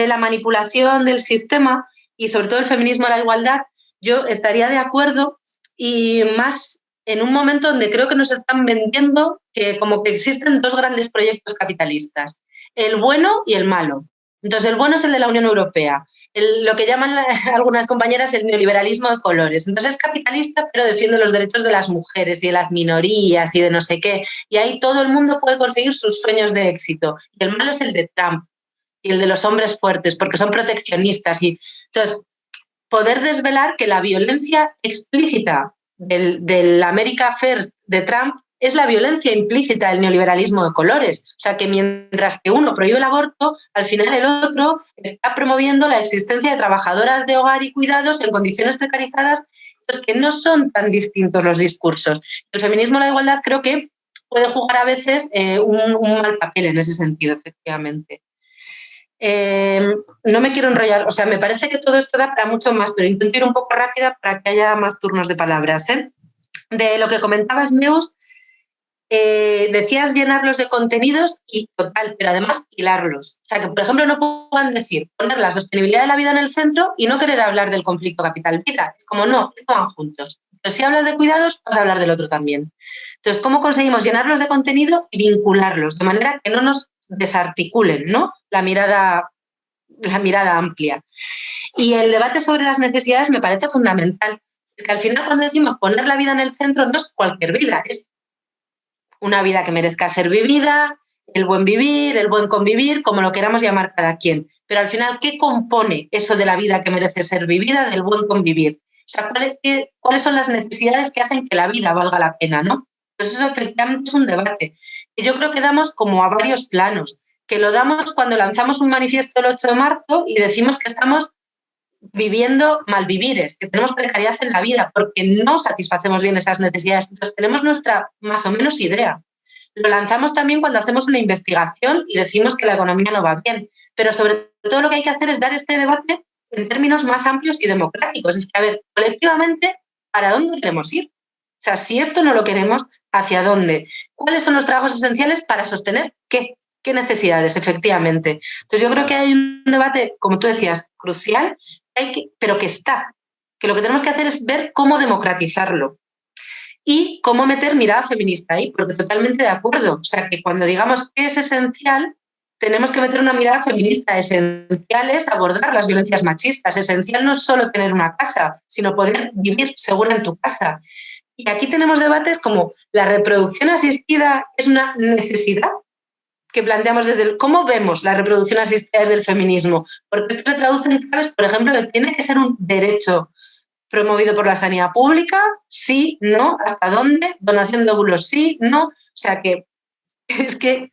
S1: la manipulación del sistema y sobre todo el feminismo a la igualdad, yo estaría de acuerdo y más en un momento donde creo que nos están vendiendo que como que existen dos grandes proyectos capitalistas, el bueno y el malo. Entonces, el bueno es el de la Unión Europea, lo que llaman algunas compañeras el neoliberalismo de colores. Entonces, es capitalista, pero defiende los derechos de las mujeres y de las minorías y de no sé qué. Y ahí todo el mundo puede conseguir sus sueños de éxito. Y el malo es el de Trump, y el de los hombres fuertes, porque son proteccionistas. Y entonces, poder desvelar que la violencia explícita del America First de Trump es la violencia implícita del neoliberalismo de colores. O sea, que mientras que uno prohíbe el aborto, al final el otro está promoviendo la existencia de trabajadoras de hogar y cuidados en condiciones precarizadas. Entonces, que no son tan distintos los discursos. El feminismo y la igualdad creo que puede jugar a veces un mal papel en ese sentido, efectivamente. No me quiero enrollar, o sea, me parece que todo esto da para mucho más, pero intento ir un poco rápida para que haya más turnos de palabras. De lo que comentabas, Neus, decías llenarlos de contenidos y total, pero además hilarlos. O sea, que por ejemplo no puedan decir poner la sostenibilidad de la vida en el centro y no querer hablar del conflicto capital-vida. Es como no, esto van juntos. Entonces, si hablas de cuidados, vas a hablar del otro también. Entonces, ¿cómo conseguimos llenarlos de contenido y vincularlos de manera que no nos desarticulen, ¿no? La mirada amplia? Y el debate sobre las necesidades me parece fundamental. Es que al final, cuando decimos poner la vida en el centro, no es cualquier vida, es una vida que merezca ser vivida, el buen vivir, el buen convivir, como lo queramos llamar cada quien. Pero al final, ¿qué compone eso de la vida que merece ser vivida, del buen convivir? O sea, ¿cuáles son las necesidades que hacen que la vida valga la pena, ¿no? Pues eso efectivamente es un debate que yo creo que damos como a varios planos, que lo damos cuando lanzamos un manifiesto el 8 de marzo y decimos que estamos viviendo malvivires, que tenemos precariedad en la vida porque no satisfacemos bien esas necesidades. Entonces tenemos nuestra más o menos idea. Lo lanzamos también cuando hacemos una investigación y decimos que la economía no va bien. Pero sobre todo lo que hay que hacer es dar este debate en términos más amplios y democráticos. Es que, a ver, colectivamente, ¿para dónde queremos ir? O sea, si esto no lo queremos, ¿hacia dónde? ¿Cuáles son los trabajos esenciales para sostener qué? ¿Qué necesidades, efectivamente? Entonces yo creo que hay un debate, como tú decías, crucial, pero que está. Que lo que tenemos que hacer es ver cómo democratizarlo y cómo meter mirada feminista ahí, porque totalmente de acuerdo. O sea, que cuando digamos que es esencial, tenemos que meter una mirada feminista. Esencial es abordar las violencias machistas. Esencial no es solo tener una casa, sino poder vivir segura en tu casa. Y aquí tenemos debates como la reproducción asistida es una necesidad que planteamos desde cómo vemos la reproducción asistida desde el feminismo, porque esto se traduce en claves, por ejemplo, que tiene que ser un derecho promovido por la sanidad pública, sí, no, hasta dónde, donación de óvulos, sí, no, o sea que es que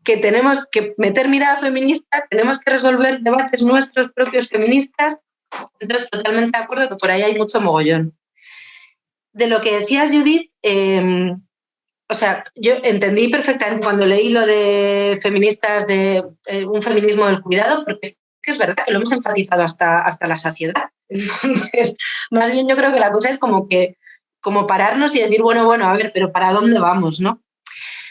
S1: tenemos que meter mirada feminista, tenemos que resolver debates nuestros propios feministas, entonces totalmente de acuerdo que por ahí hay mucho mogollón. De lo que decías, Judith, o sea, yo entendí perfectamente cuando leí lo de feministas, de un feminismo del cuidado, porque es verdad que lo hemos enfatizado hasta la saciedad. Entonces, más bien yo creo que la cosa es como pararnos y decir, bueno, a ver, pero ¿para dónde vamos, no?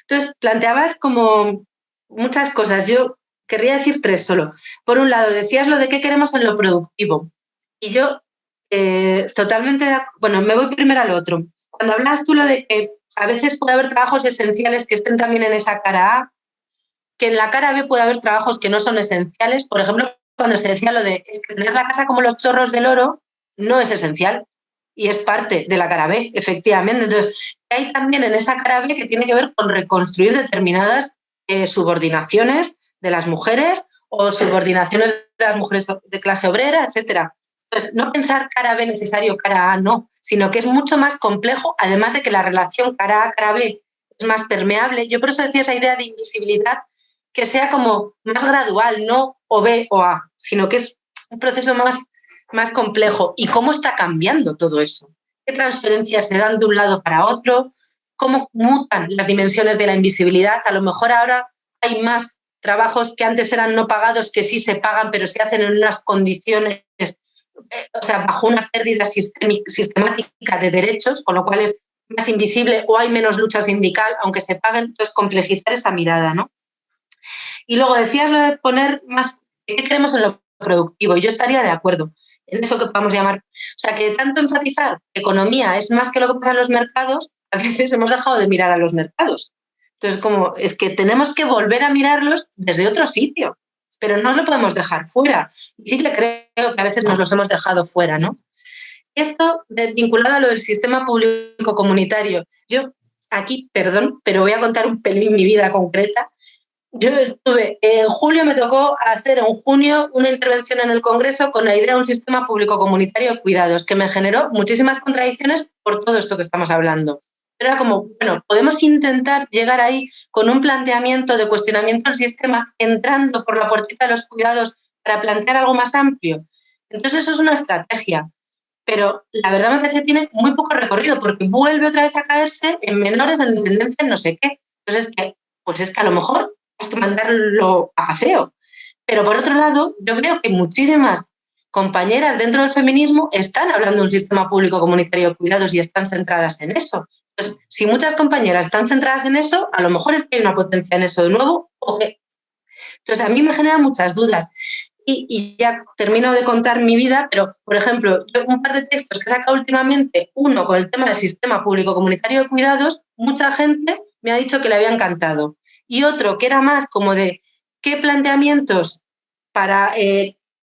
S1: Entonces, planteabas como muchas cosas. Yo querría decir tres solo. Por un lado, decías lo de qué queremos en lo productivo. Y yo totalmente, bueno, me voy primero al otro. Cuando hablas tú lo de que a veces puede haber trabajos esenciales que estén también en esa cara A, que en la cara B puede haber trabajos que no son esenciales. Por ejemplo, cuando se decía lo de es que tener la casa como los chorros del oro no es esencial y es parte de la cara B, efectivamente. Entonces, hay también en esa cara B que tiene que ver con reconstruir determinadas subordinaciones de las mujeres o subordinaciones de las mujeres de clase obrera, etcétera. Entonces, no pensar cara B necesario, cara A no, sino que es mucho más complejo, además de que la relación cara A, cara B es más permeable. Yo por eso decía esa idea de invisibilidad, que sea como más gradual, no o B o A, sino que es un proceso más complejo. ¿Y cómo está cambiando todo eso? ¿Qué transferencias se dan de un lado para otro? ¿Cómo mutan las dimensiones de la invisibilidad? A lo mejor ahora hay más trabajos que antes eran no pagados que sí se pagan, pero se hacen en unas condiciones, o sea, bajo una pérdida sistemática de derechos, con lo cual es más invisible o hay menos lucha sindical, aunque se paguen. Entonces, complejizar esa mirada, ¿no? Y luego decías lo de poner más, ¿qué queremos en lo productivo? Y yo estaría de acuerdo en eso que podemos llamar. O sea, que tanto enfatizar que economía es más que lo que pasa en los mercados, a veces hemos dejado de mirar a los mercados. Entonces, como es que tenemos que volver a mirarlos desde otro sitio, pero no os lo podemos dejar fuera. Y sí que creo que a veces nos los hemos dejado fuera, ¿no? Esto vinculado a lo del sistema público comunitario. Yo aquí, perdón, pero voy a contar un pelín mi vida concreta. Yo estuve, en julio me tocó hacer en junio una intervención en el Congreso con la idea de un sistema público comunitario de cuidados, que me generó muchísimas contradicciones por todo esto que estamos hablando. Pero era como, bueno, podemos intentar llegar ahí con un planteamiento de cuestionamiento del sistema, entrando por la puertita de los cuidados para plantear algo más amplio. Entonces eso es una estrategia, pero la verdad me parece que tiene muy poco recorrido, porque vuelve otra vez a caerse en menores, en dependencia, en no sé qué. Entonces es que a lo mejor hay que mandarlo a paseo. Pero por otro lado, yo creo que muchísimas compañeras dentro del feminismo están hablando de un sistema público comunitario de cuidados y están centradas en eso. Entonces, si muchas compañeras están centradas en eso, a lo mejor es que hay una potencia en eso de nuevo o qué. Entonces, a mí me genera muchas dudas. Y ya termino de contar mi vida, pero, por ejemplo, yo un par de textos que he sacado últimamente, uno con el tema del sistema público comunitario de cuidados, mucha gente me ha dicho que le había encantado. Y otro que era más como de qué planteamientos para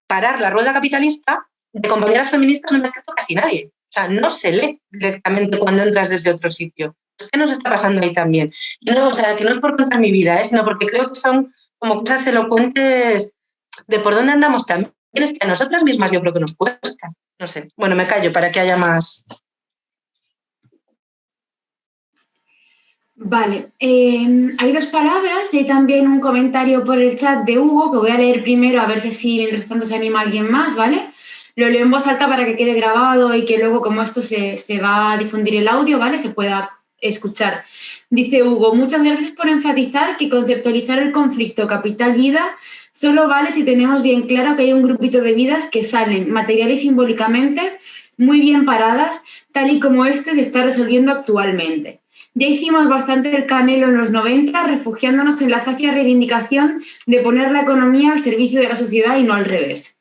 S1: parar la rueda capitalista, de compañeras feministas no me ha escrito casi nadie. O sea, no se lee directamente cuando entras desde otro sitio. ¿Qué nos está pasando ahí también? Y no, o sea, que no es por contar mi vida, sino porque creo que son como cosas elocuentes de por dónde andamos también. Es que a nosotras mismas yo creo que nos cuesta. No sé. Bueno, me callo para que haya más.
S2: Vale, hay dos palabras y hay también un comentario por el chat de Hugo que voy a leer primero a ver si mientras tanto se anima alguien más, ¿vale? Lo leo en voz alta para que quede grabado y que luego, como esto se va a difundir el audio, ¿vale? Se pueda escuchar. Dice Hugo, muchas gracias por enfatizar que conceptualizar el conflicto capital-vida solo vale si tenemos bien claro que hay un grupito de vidas que salen material y simbólicamente muy bien paradas, tal y como este se está resolviendo actualmente. Ya hicimos bastante el canelo en los 90, refugiándonos en la sacia reivindicación de poner la economía al servicio de la sociedad y no al revés.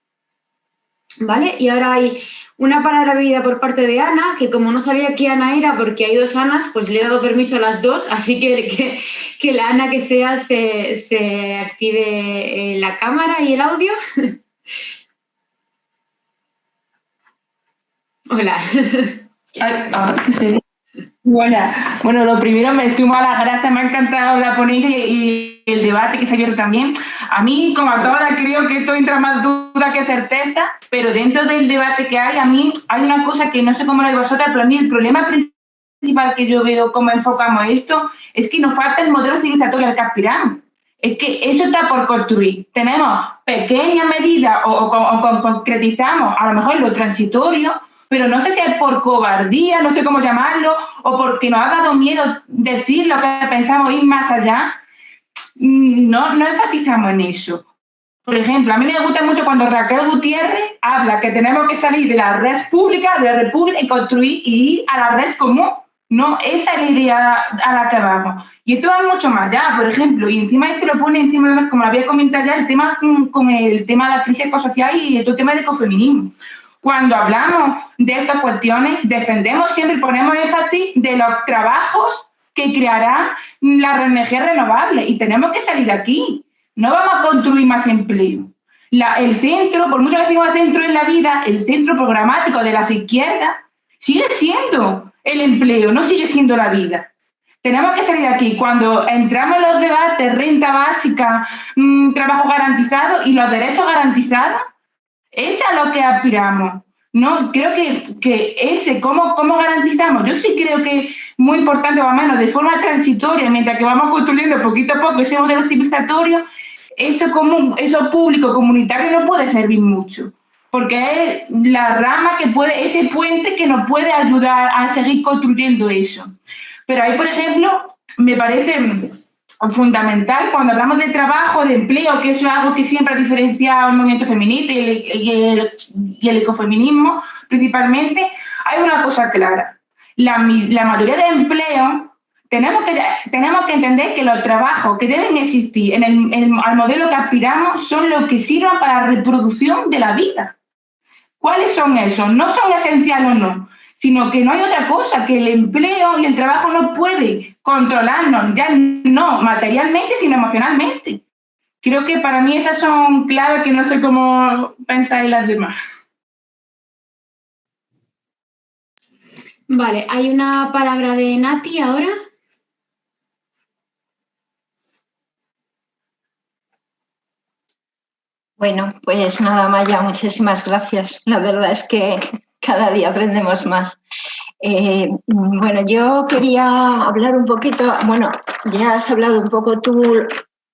S2: ¿Vale? Y ahora hay una palabra pedida por parte de Ana, que como no sabía qué Ana era porque hay dos Anas, pues le he dado permiso a las dos, así que la Ana que sea se active la cámara y el audio. Hola.
S3: Que se ve. Bueno, lo primero me sumo a las gracias, me ha encantado la ponencia y el debate que se ha abierto también. A mí, como a todas, creo que esto entra más duda que certeza, pero dentro del debate que hay, a mí hay una cosa que no sé cómo lo veis vosotras, pero a mí el problema principal que yo veo cómo enfocamos esto es que nos falta el modelo civilizatorio al que aspiramos. Es que eso está por construir. Tenemos pequeñas medidas o concretizamos a lo mejor lo transitorio, pero no sé si es por cobardía, no sé cómo llamarlo, o porque nos ha dado miedo decir lo que pensamos, ir más allá. No enfatizamos en eso. Por ejemplo, a mí me gusta mucho cuando Raquel Gutiérrez habla que tenemos que salir de la red pública, de la república y construir y ir a la red común. No, esa es la idea a la que vamos. Y esto va mucho más allá, por ejemplo, y encima este lo pone encima, como había comentado ya, el tema con el tema de la crisis ecosocial y el tema del ecofeminismo. Cuando hablamos de estas cuestiones, defendemos siempre y ponemos énfasis de los trabajos que crearán las energías renovables y tenemos que salir de aquí. No vamos a construir más empleo. El centro, por mucho que decimos centro en la vida, el centro programático de las izquierdas sigue siendo el empleo, no sigue siendo la vida. Tenemos que salir de aquí. Cuando entramos en los debates, renta básica, trabajo garantizado y los derechos garantizados, es a lo que aspiramos. No, creo que ese, ¿cómo garantizamos? Yo sí creo que es muy importante, o al menos de forma transitoria, mientras que vamos construyendo poquito a poco ese modelo civilizatorio, eso público, comunitario, no puede servir mucho, porque es la rama que puede, ese puente que nos puede ayudar a seguir construyendo eso. Pero ahí, por ejemplo, me parece fundamental cuando hablamos de trabajo, de empleo, que eso es algo que siempre ha diferenciado el movimiento feminista y el ecofeminismo principalmente, hay una cosa clara. La mayoría de empleos tenemos que entender que los trabajos que deben existir al modelo que aspiramos son los que sirvan para la reproducción de la vida. ¿Cuáles son esos? No son esenciales o no, sino que no hay otra cosa, que el empleo y el trabajo no pueden controlarnos, ya no materialmente, sino emocionalmente. Creo que para mí esas son claves que no sé cómo pensáis las demás.
S2: Vale, hay una palabra de Nati ahora.
S6: Bueno, pues nada, Maya, muchísimas gracias. La verdad es que cada día aprendemos más. Bueno, yo quería hablar un poquito, bueno, ya has hablado un poco tú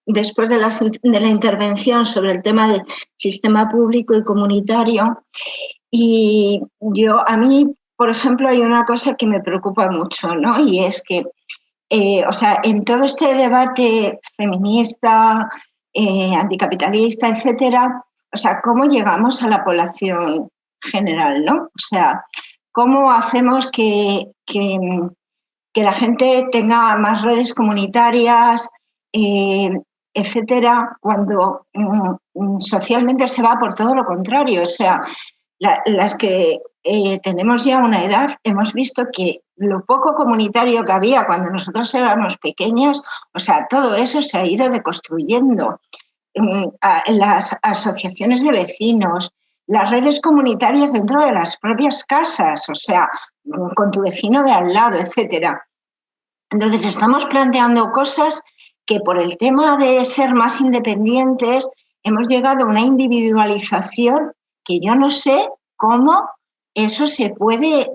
S6: después de la intervención sobre el tema del sistema público y comunitario, y a mí, por ejemplo, hay una cosa que me preocupa mucho, ¿no? Y es que, o sea, en todo este debate feminista, anticapitalista, etcétera, o sea, ¿cómo llegamos a la población general, ¿no? O sea, ¿cómo hacemos que la gente tenga más redes comunitarias, etcétera, cuando socialmente se va por todo lo contrario? O sea, las que tenemos ya una edad, hemos visto que lo poco comunitario que había cuando nosotros éramos pequeños, o sea, todo eso se ha ido deconstruyendo. Las asociaciones de vecinos, las redes comunitarias dentro de las propias casas, o sea, con tu vecino de al lado, etcétera. Entonces, estamos planteando cosas que por el tema de ser más independientes hemos llegado a una individualización que yo no sé cómo eso se puede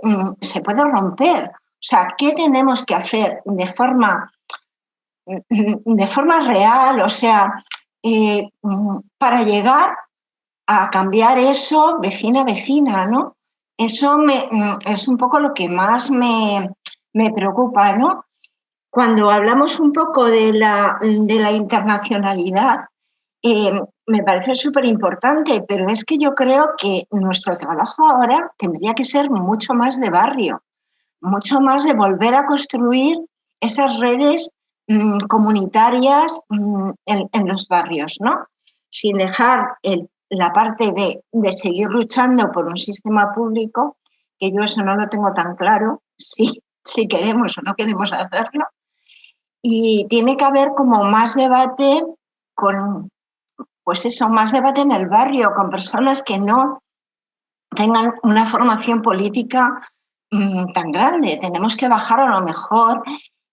S6: romper. O sea, ¿qué tenemos que hacer de forma real? O sea, para llegar a cambiar eso vecina a vecina, ¿no? Eso es un poco lo que más me preocupa, ¿no? Cuando hablamos un poco de la internacionalidad, me parece súper importante, pero es que yo creo que nuestro trabajo ahora tendría que ser mucho más de barrio, mucho más de volver a construir esas redes comunitarias en los barrios, ¿no? Sin dejar la parte de seguir luchando por un sistema público, que yo eso no lo tengo tan claro, si queremos o no queremos hacerlo. Y tiene que haber como más debate más debate en el barrio, con personas que no tengan una formación política tan grande. Tenemos que bajar a lo mejor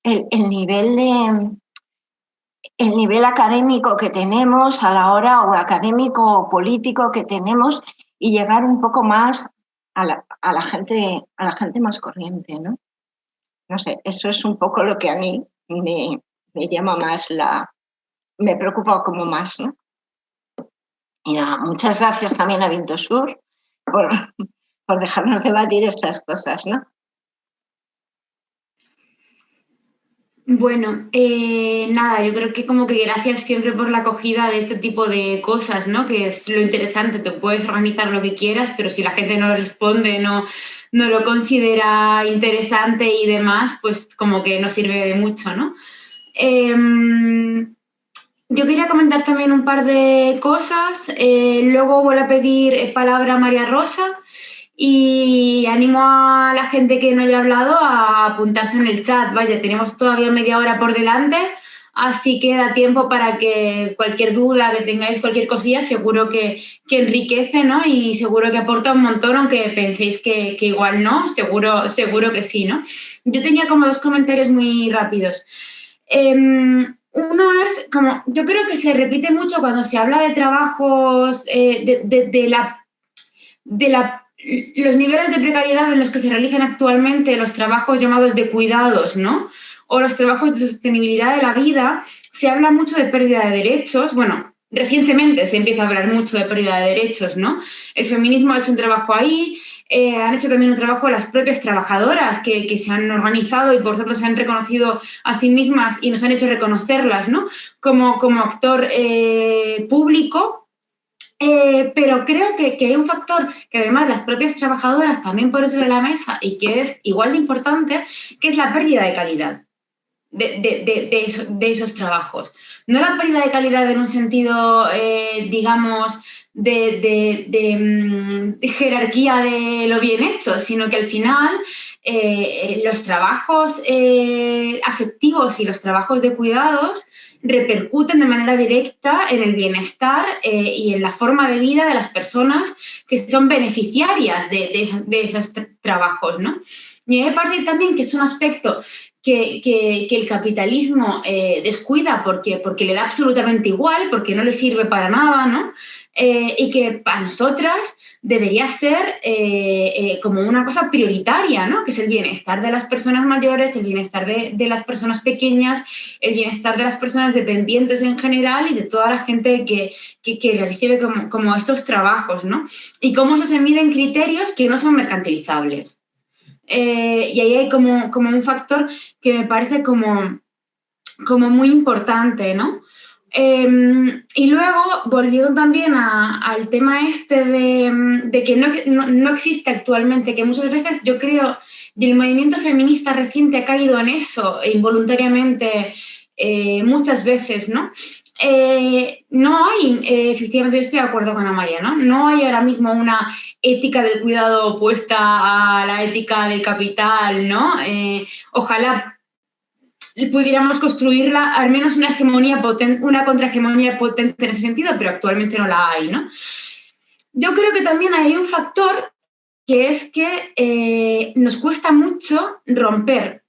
S6: el nivel académico que tenemos a la hora, o académico o político que tenemos, y llegar un poco más a la gente más corriente, ¿no? No sé, eso es un poco lo que a mí me llama más me preocupa como más, ¿no? Y nada, muchas gracias también a Viento Sur por dejarnos debatir estas cosas, ¿no?
S2: Bueno, nada, yo creo que como que gracias siempre por la acogida de este tipo de cosas, ¿no? Que es lo interesante, te puedes organizar lo que quieras, pero si la gente no responde, no lo considera interesante y demás, pues como que no sirve de mucho, ¿no? Yo quería comentar también un par de cosas, luego voy a pedir palabra a María Rosa y animo a la gente que no haya hablado a apuntarse en el chat. Vaya, tenemos todavía media hora por delante, así que da tiempo para que cualquier duda que tengáis, cualquier cosilla, seguro que enriquece, ¿no? Y seguro que aporta un montón, aunque penséis que igual no, seguro que sí, ¿no? Yo tenía como dos comentarios muy rápidos. Uno es como, yo creo que se repite mucho cuando se habla de trabajos, los niveles de precariedad en los que se realizan actualmente los trabajos llamados de cuidados, ¿no? O los trabajos de sostenibilidad de la vida, se habla mucho de pérdida de derechos. Bueno, recientemente se empieza a hablar mucho de pérdida de derechos, ¿no? El feminismo ha hecho un trabajo ahí, han hecho también un trabajo las propias trabajadoras que se han organizado y por tanto se han reconocido a sí mismas y nos han hecho reconocerlas, ¿no? Como actor público. Pero creo que hay un factor que además las propias trabajadoras también ponen sobre la mesa y que es igual de importante, que es la pérdida de calidad de esos trabajos. No la pérdida de calidad en un sentido, digamos, de jerarquía de lo bien hecho, sino que al final los trabajos afectivos y los trabajos de cuidados repercuten de manera directa en el bienestar y en la forma de vida de las personas que son beneficiarias de esos trabajos, ¿no? Y me parece también que es un aspecto que el capitalismo descuida porque le da absolutamente igual, porque no le sirve para nada, ¿no? Y que para nosotras debería ser como una cosa prioritaria, ¿no? Que es el bienestar de las personas mayores, el bienestar de las personas pequeñas, el bienestar de las personas dependientes en general y de toda la gente que recibe como estos trabajos, ¿no? Y cómo eso se mide en criterios que no son mercantilizables. Y ahí hay como un factor que me parece como muy importante, ¿no? Y luego, volviendo también al tema este de que no existe actualmente, que muchas veces yo creo, y el movimiento feminista reciente ha caído en eso involuntariamente muchas veces, ¿no? No hay, efectivamente, yo estoy de acuerdo con Amaia, ¿no? No hay ahora mismo una ética del cuidado opuesta a la ética del capital, ¿no? Ojalá pudiéramos construirla, al menos una hegemonía potente, una contrahegemonía potente en ese sentido, pero actualmente no la hay, ¿no? Yo creo que también hay un factor que es que nos cuesta mucho romper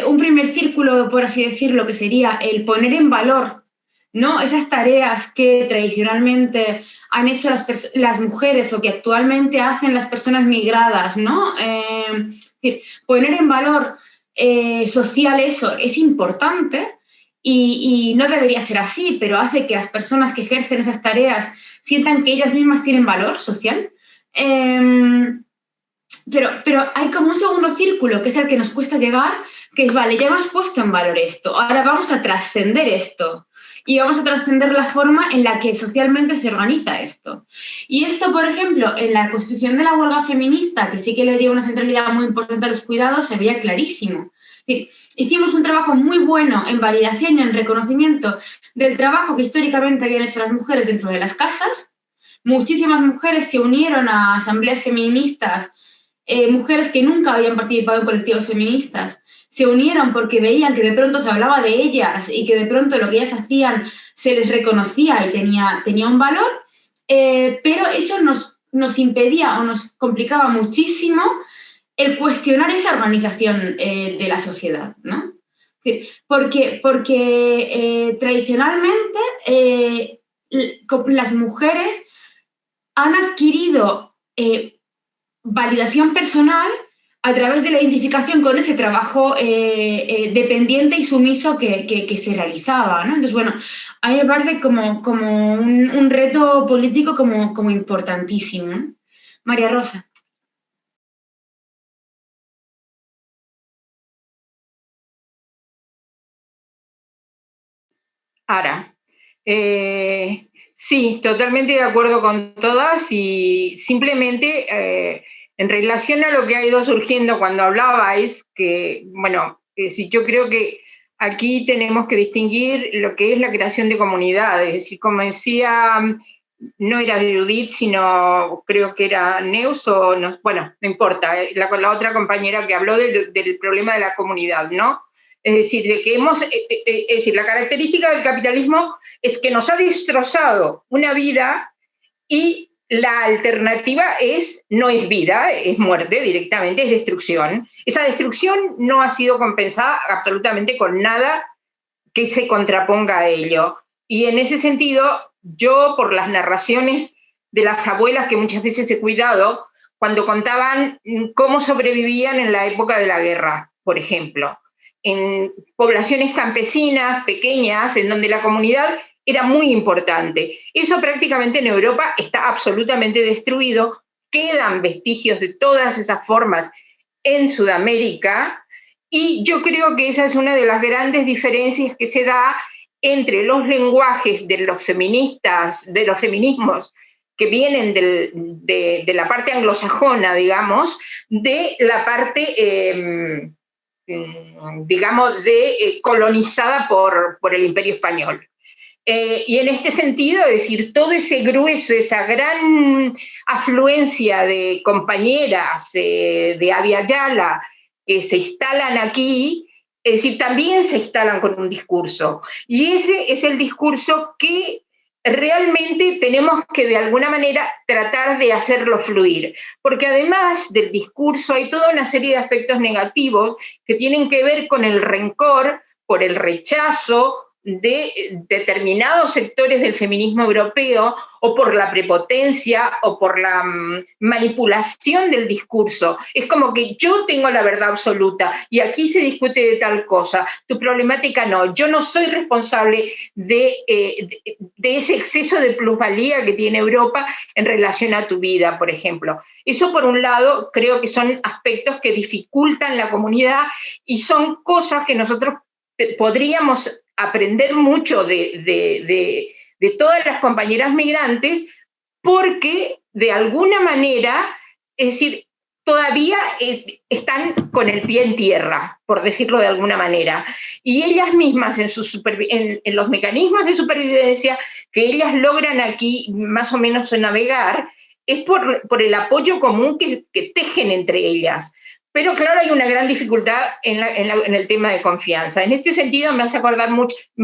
S2: un primer círculo, por así decirlo, que sería el poner en valor, ¿no? Esas tareas que tradicionalmente han hecho las mujeres o que actualmente hacen las personas migradas, ¿no? Es decir, poner en valor social eso es importante y no debería ser así, pero hace que las personas que ejercen esas tareas sientan que ellas mismas tienen valor social. Pero hay como un segundo círculo, que es el que nos cuesta llegar, que es, vale, ya hemos puesto en valor esto, ahora vamos a trascender esto y vamos a trascender la forma en la que socialmente se organiza esto. Y esto, por ejemplo, en la constitución de la huelga feminista, que sí que le dio una centralidad muy importante a los cuidados, se veía clarísimo. Es decir, hicimos un trabajo muy bueno en validación y en reconocimiento del trabajo que históricamente habían hecho las mujeres dentro de las casas. Muchísimas mujeres se unieron a asambleas feministas, mujeres que nunca habían participado en colectivos feministas, se unieron porque veían que de pronto se hablaba de ellas y que de pronto lo que ellas hacían se les reconocía y tenía un valor, pero eso nos impedía o nos complicaba muchísimo el cuestionar esa organización de la sociedad, ¿no? Porque tradicionalmente las mujeres han adquirido validación personal a través de la identificación con ese trabajo dependiente y sumiso que se realizaba, ¿no? Entonces, bueno, a mí me parece como un reto político como importantísimo, ¿no? María Rosa.
S3: Ara. Sí, totalmente de acuerdo con todas y simplemente en relación a lo que ha ido surgiendo cuando hablabais, que, bueno, yo creo que aquí tenemos que distinguir lo que es la creación de comunidades, es decir, como decía, no era Judith, sino creo que era Neus o, no, bueno, no importa, la otra compañera que habló del problema de la comunidad, ¿no? Es decir, de que es decir, la característica del capitalismo es que nos ha destrozado una vida y la alternativa no es vida, es muerte directamente, es destrucción. Esa destrucción no ha sido compensada absolutamente con nada que se contraponga a ello. Y en ese sentido, yo, por las narraciones de las abuelas que muchas veces he cuidado, cuando contaban cómo sobrevivían en la época de la guerra, por ejemplo, en poblaciones campesinas, pequeñas, en donde la comunidad era muy importante. Eso prácticamente en Europa está absolutamente destruido, quedan vestigios de todas esas formas en Sudamérica, y yo creo que esa es una de las grandes diferencias que se da entre los lenguajes de los feministas, de los feminismos que vienen de la parte anglosajona, digamos, de la parte digamos, colonizada por el Imperio Español. Y en este sentido, es decir, todo ese grueso, esa gran afluencia de compañeras de Abya Yala que se instalan aquí, es decir, también se instalan con un discurso. Y ese es el discurso que realmente tenemos que de alguna manera tratar de hacerlo fluir, porque además del discurso hay toda una serie de aspectos negativos que tienen que ver con el rencor por el rechazo de determinados sectores del feminismo europeo o por la prepotencia o por la manipulación del discurso. Es como que yo tengo la verdad absoluta y aquí se discute de tal cosa, tu problemática no, yo no soy responsable de ese exceso de plusvalía que tiene Europa en relación a tu vida, por ejemplo. Eso por un lado creo que son aspectos que dificultan la comunidad y son cosas que nosotros podríamos aprender mucho de todas las compañeras migrantes, porque de alguna manera, es decir, todavía están con el pie en tierra, por decirlo de alguna manera, y ellas mismas en los mecanismos de supervivencia que ellas logran aquí más o menos navegar, es por el apoyo común que tejen entre ellas. Pero claro, hay una gran dificultad en el tema de confianza. En este sentido me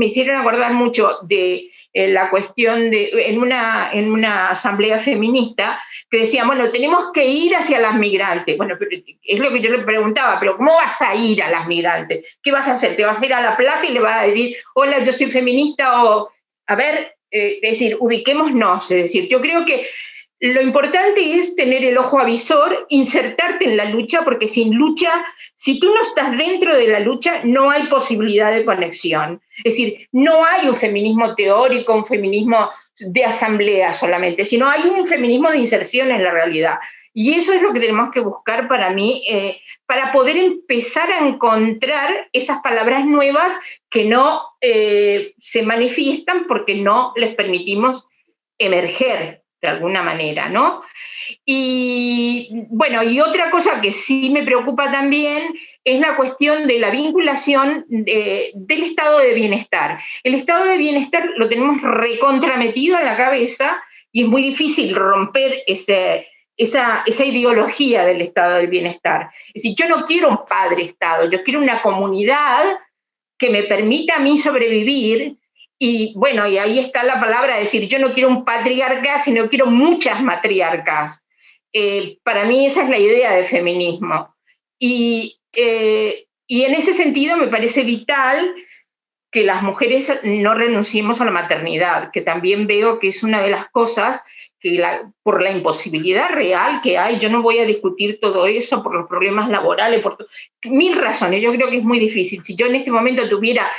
S3: hicieron acordar mucho de la cuestión en una asamblea feminista que decían, bueno, tenemos que ir hacia las migrantes. Bueno, pero es lo que yo le preguntaba, pero ¿cómo vas a ir a las migrantes? ¿Qué vas a hacer? ¿Te vas a ir a la plaza y le vas a decir, hola, yo soy feminista? O, a ver, es decir, ubiquémonos. Es decir, yo creo que lo importante es tener el ojo avisor, insertarte en la lucha, porque sin lucha, si tú no estás dentro de la lucha, no hay posibilidad de conexión. Es decir, no hay un feminismo teórico, un feminismo de asamblea solamente, sino hay un feminismo de inserción en la realidad. Y eso es lo que tenemos que buscar para mí, para poder empezar a encontrar esas palabras nuevas que no se manifiestan porque no les permitimos emerger de alguna manera, ¿no? Y bueno, y otra cosa que sí me preocupa también es la cuestión de la vinculación del estado de bienestar. El estado de bienestar lo tenemos recontrametido en la cabeza y es muy difícil romper esa ideología del estado del bienestar. Es decir, yo no quiero un padre-estado, yo quiero una comunidad que me permita a mí sobrevivir. Y bueno, y ahí está la palabra, decir, yo no quiero un patriarca, sino quiero muchas matriarcas. Para mí esa es la idea de feminismo. Y en ese sentido me parece vital que las mujeres no renunciemos a la maternidad, que también veo que es una de las cosas que por la imposibilidad real que hay, yo no voy a discutir todo eso por los problemas laborales, por mil razones, yo creo que es muy difícil. Si yo en este momento tuviera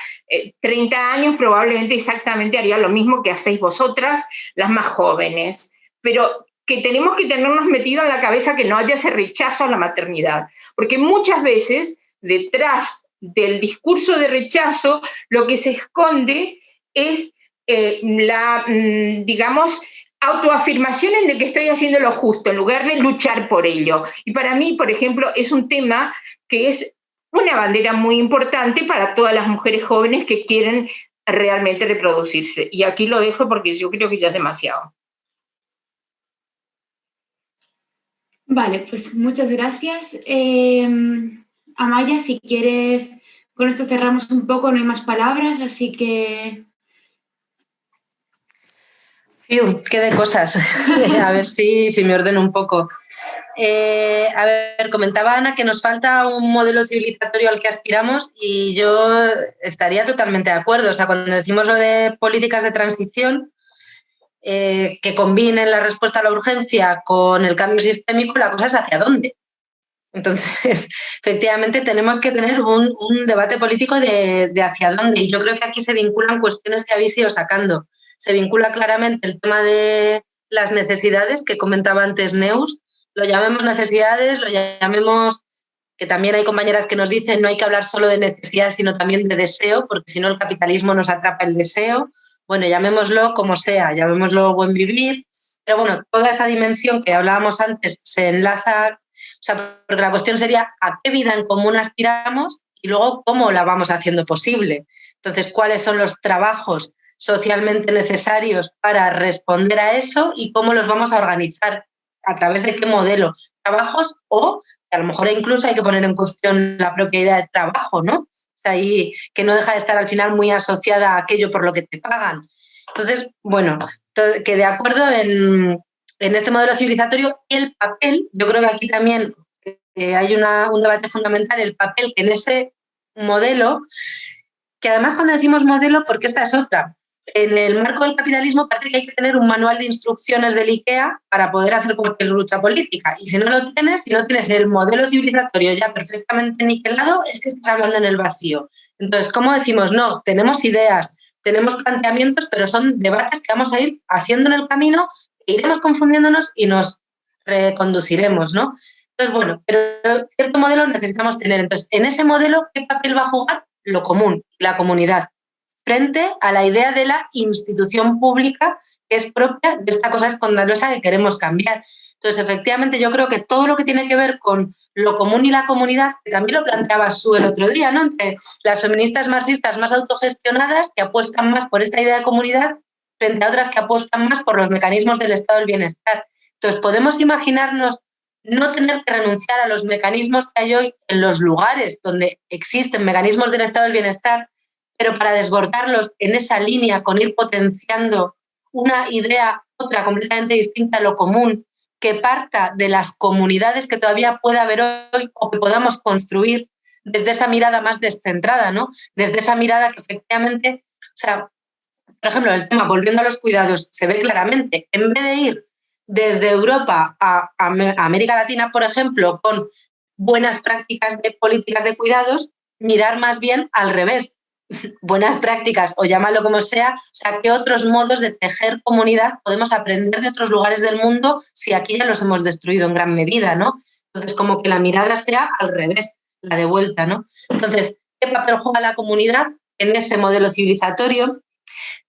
S3: 30 años, probablemente exactamente haría lo mismo que hacéis vosotras, las más jóvenes, pero que tenemos que tenernos metido en la cabeza que no haya ese rechazo a la maternidad, porque muchas veces detrás del discurso de rechazo lo que se esconde es digamos, autoafirmación en de que estoy haciendo lo justo, en lugar de luchar por ello. Y para mí, por ejemplo, es un tema que es una bandera muy importante para todas las mujeres jóvenes que quieren realmente reproducirse. Y aquí lo dejo porque yo creo que ya es demasiado.
S2: Vale, pues muchas gracias. Amaya, si quieres, con esto cerramos un poco, no hay más palabras, así que...
S1: Qué de cosas. A ver si me ordeno un poco. A ver, comentaba Ana que nos falta un modelo civilizatorio al que aspiramos y yo estaría totalmente de acuerdo. O sea, cuando decimos lo de políticas de transición, que combinen la respuesta a la urgencia con el cambio sistémico, la cosa es hacia dónde. Entonces, efectivamente, tenemos que tener un debate político de hacia dónde. Y yo creo que aquí se vinculan cuestiones que habéis ido sacando. Se vincula claramente el tema de las necesidades que comentaba antes Neus. Lo llamemos necesidades, lo llamemos, que también hay compañeras que nos dicen no hay que hablar solo de necesidad, sino también de deseo, porque si no el capitalismo nos atrapa el deseo. Bueno, llamémoslo como sea, llamémoslo buen vivir. Pero bueno, toda esa dimensión que hablábamos antes se enlaza. O sea, porque la cuestión sería a qué vida en común aspiramos y luego cómo la vamos haciendo posible. Entonces, ¿cuáles son los trabajos socialmente necesarios para responder a eso y cómo los vamos a organizar? ¿A través de qué modelo? ¿Trabajos? O a lo mejor incluso hay que poner en cuestión la propia idea de trabajo, ¿no? O sea, y que no deja de estar al final muy asociada a aquello por lo que te pagan. Entonces, bueno, que de acuerdo en este modelo civilizatorio y el papel, yo creo que aquí también hay un debate fundamental, el papel que en ese modelo, que además cuando decimos modelo, porque esta es otra, en el marco del capitalismo parece que hay que tener un manual de instrucciones del IKEA para poder hacer cualquier lucha política. Y si no lo tienes, si no tienes el modelo civilizatorio ya perfectamente niquelado, es que estás hablando en el vacío. Entonces, ¿cómo decimos? No, tenemos ideas, tenemos planteamientos, pero son debates que vamos a ir haciendo en el camino, e iremos confundiéndonos y nos reconduciremos, ¿no? Entonces, bueno, pero cierto modelo necesitamos tener. Entonces, en ese modelo, ¿qué papel va a jugar? Lo común, la comunidad, frente a la idea de la institución pública que es propia de esta cosa escandalosa que queremos cambiar. Entonces, efectivamente, yo creo que todo lo que tiene que ver con lo común y la comunidad, que también lo planteaba Sue el otro día, ¿no? Entre las feministas marxistas más autogestionadas, que apuestan más por esta idea de comunidad, frente a otras que apuestan más por los mecanismos del estado del bienestar. Entonces, podemos imaginarnos no tener que renunciar a los mecanismos que hay hoy en los lugares donde existen mecanismos del estado del bienestar, pero para desbordarlos en esa línea, con ir potenciando una idea, otra completamente distinta a lo común, que parta de las comunidades que todavía puede haber hoy o que podamos construir desde esa mirada más descentrada, ¿no? Desde esa mirada que efectivamente, o sea, por ejemplo, el tema, volviendo a los cuidados, se ve claramente, en vez de ir desde Europa a América Latina, por ejemplo, con buenas prácticas de políticas de cuidados, mirar más bien al revés, buenas prácticas o llámalo como sea, o sea, qué otros modos de tejer comunidad podemos aprender de otros lugares del mundo si aquí ya los hemos destruido en gran medida, ¿no? Entonces, como que la mirada sea al revés, la de vuelta, ¿no? Entonces, ¿qué papel juega la comunidad en ese modelo civilizatorio?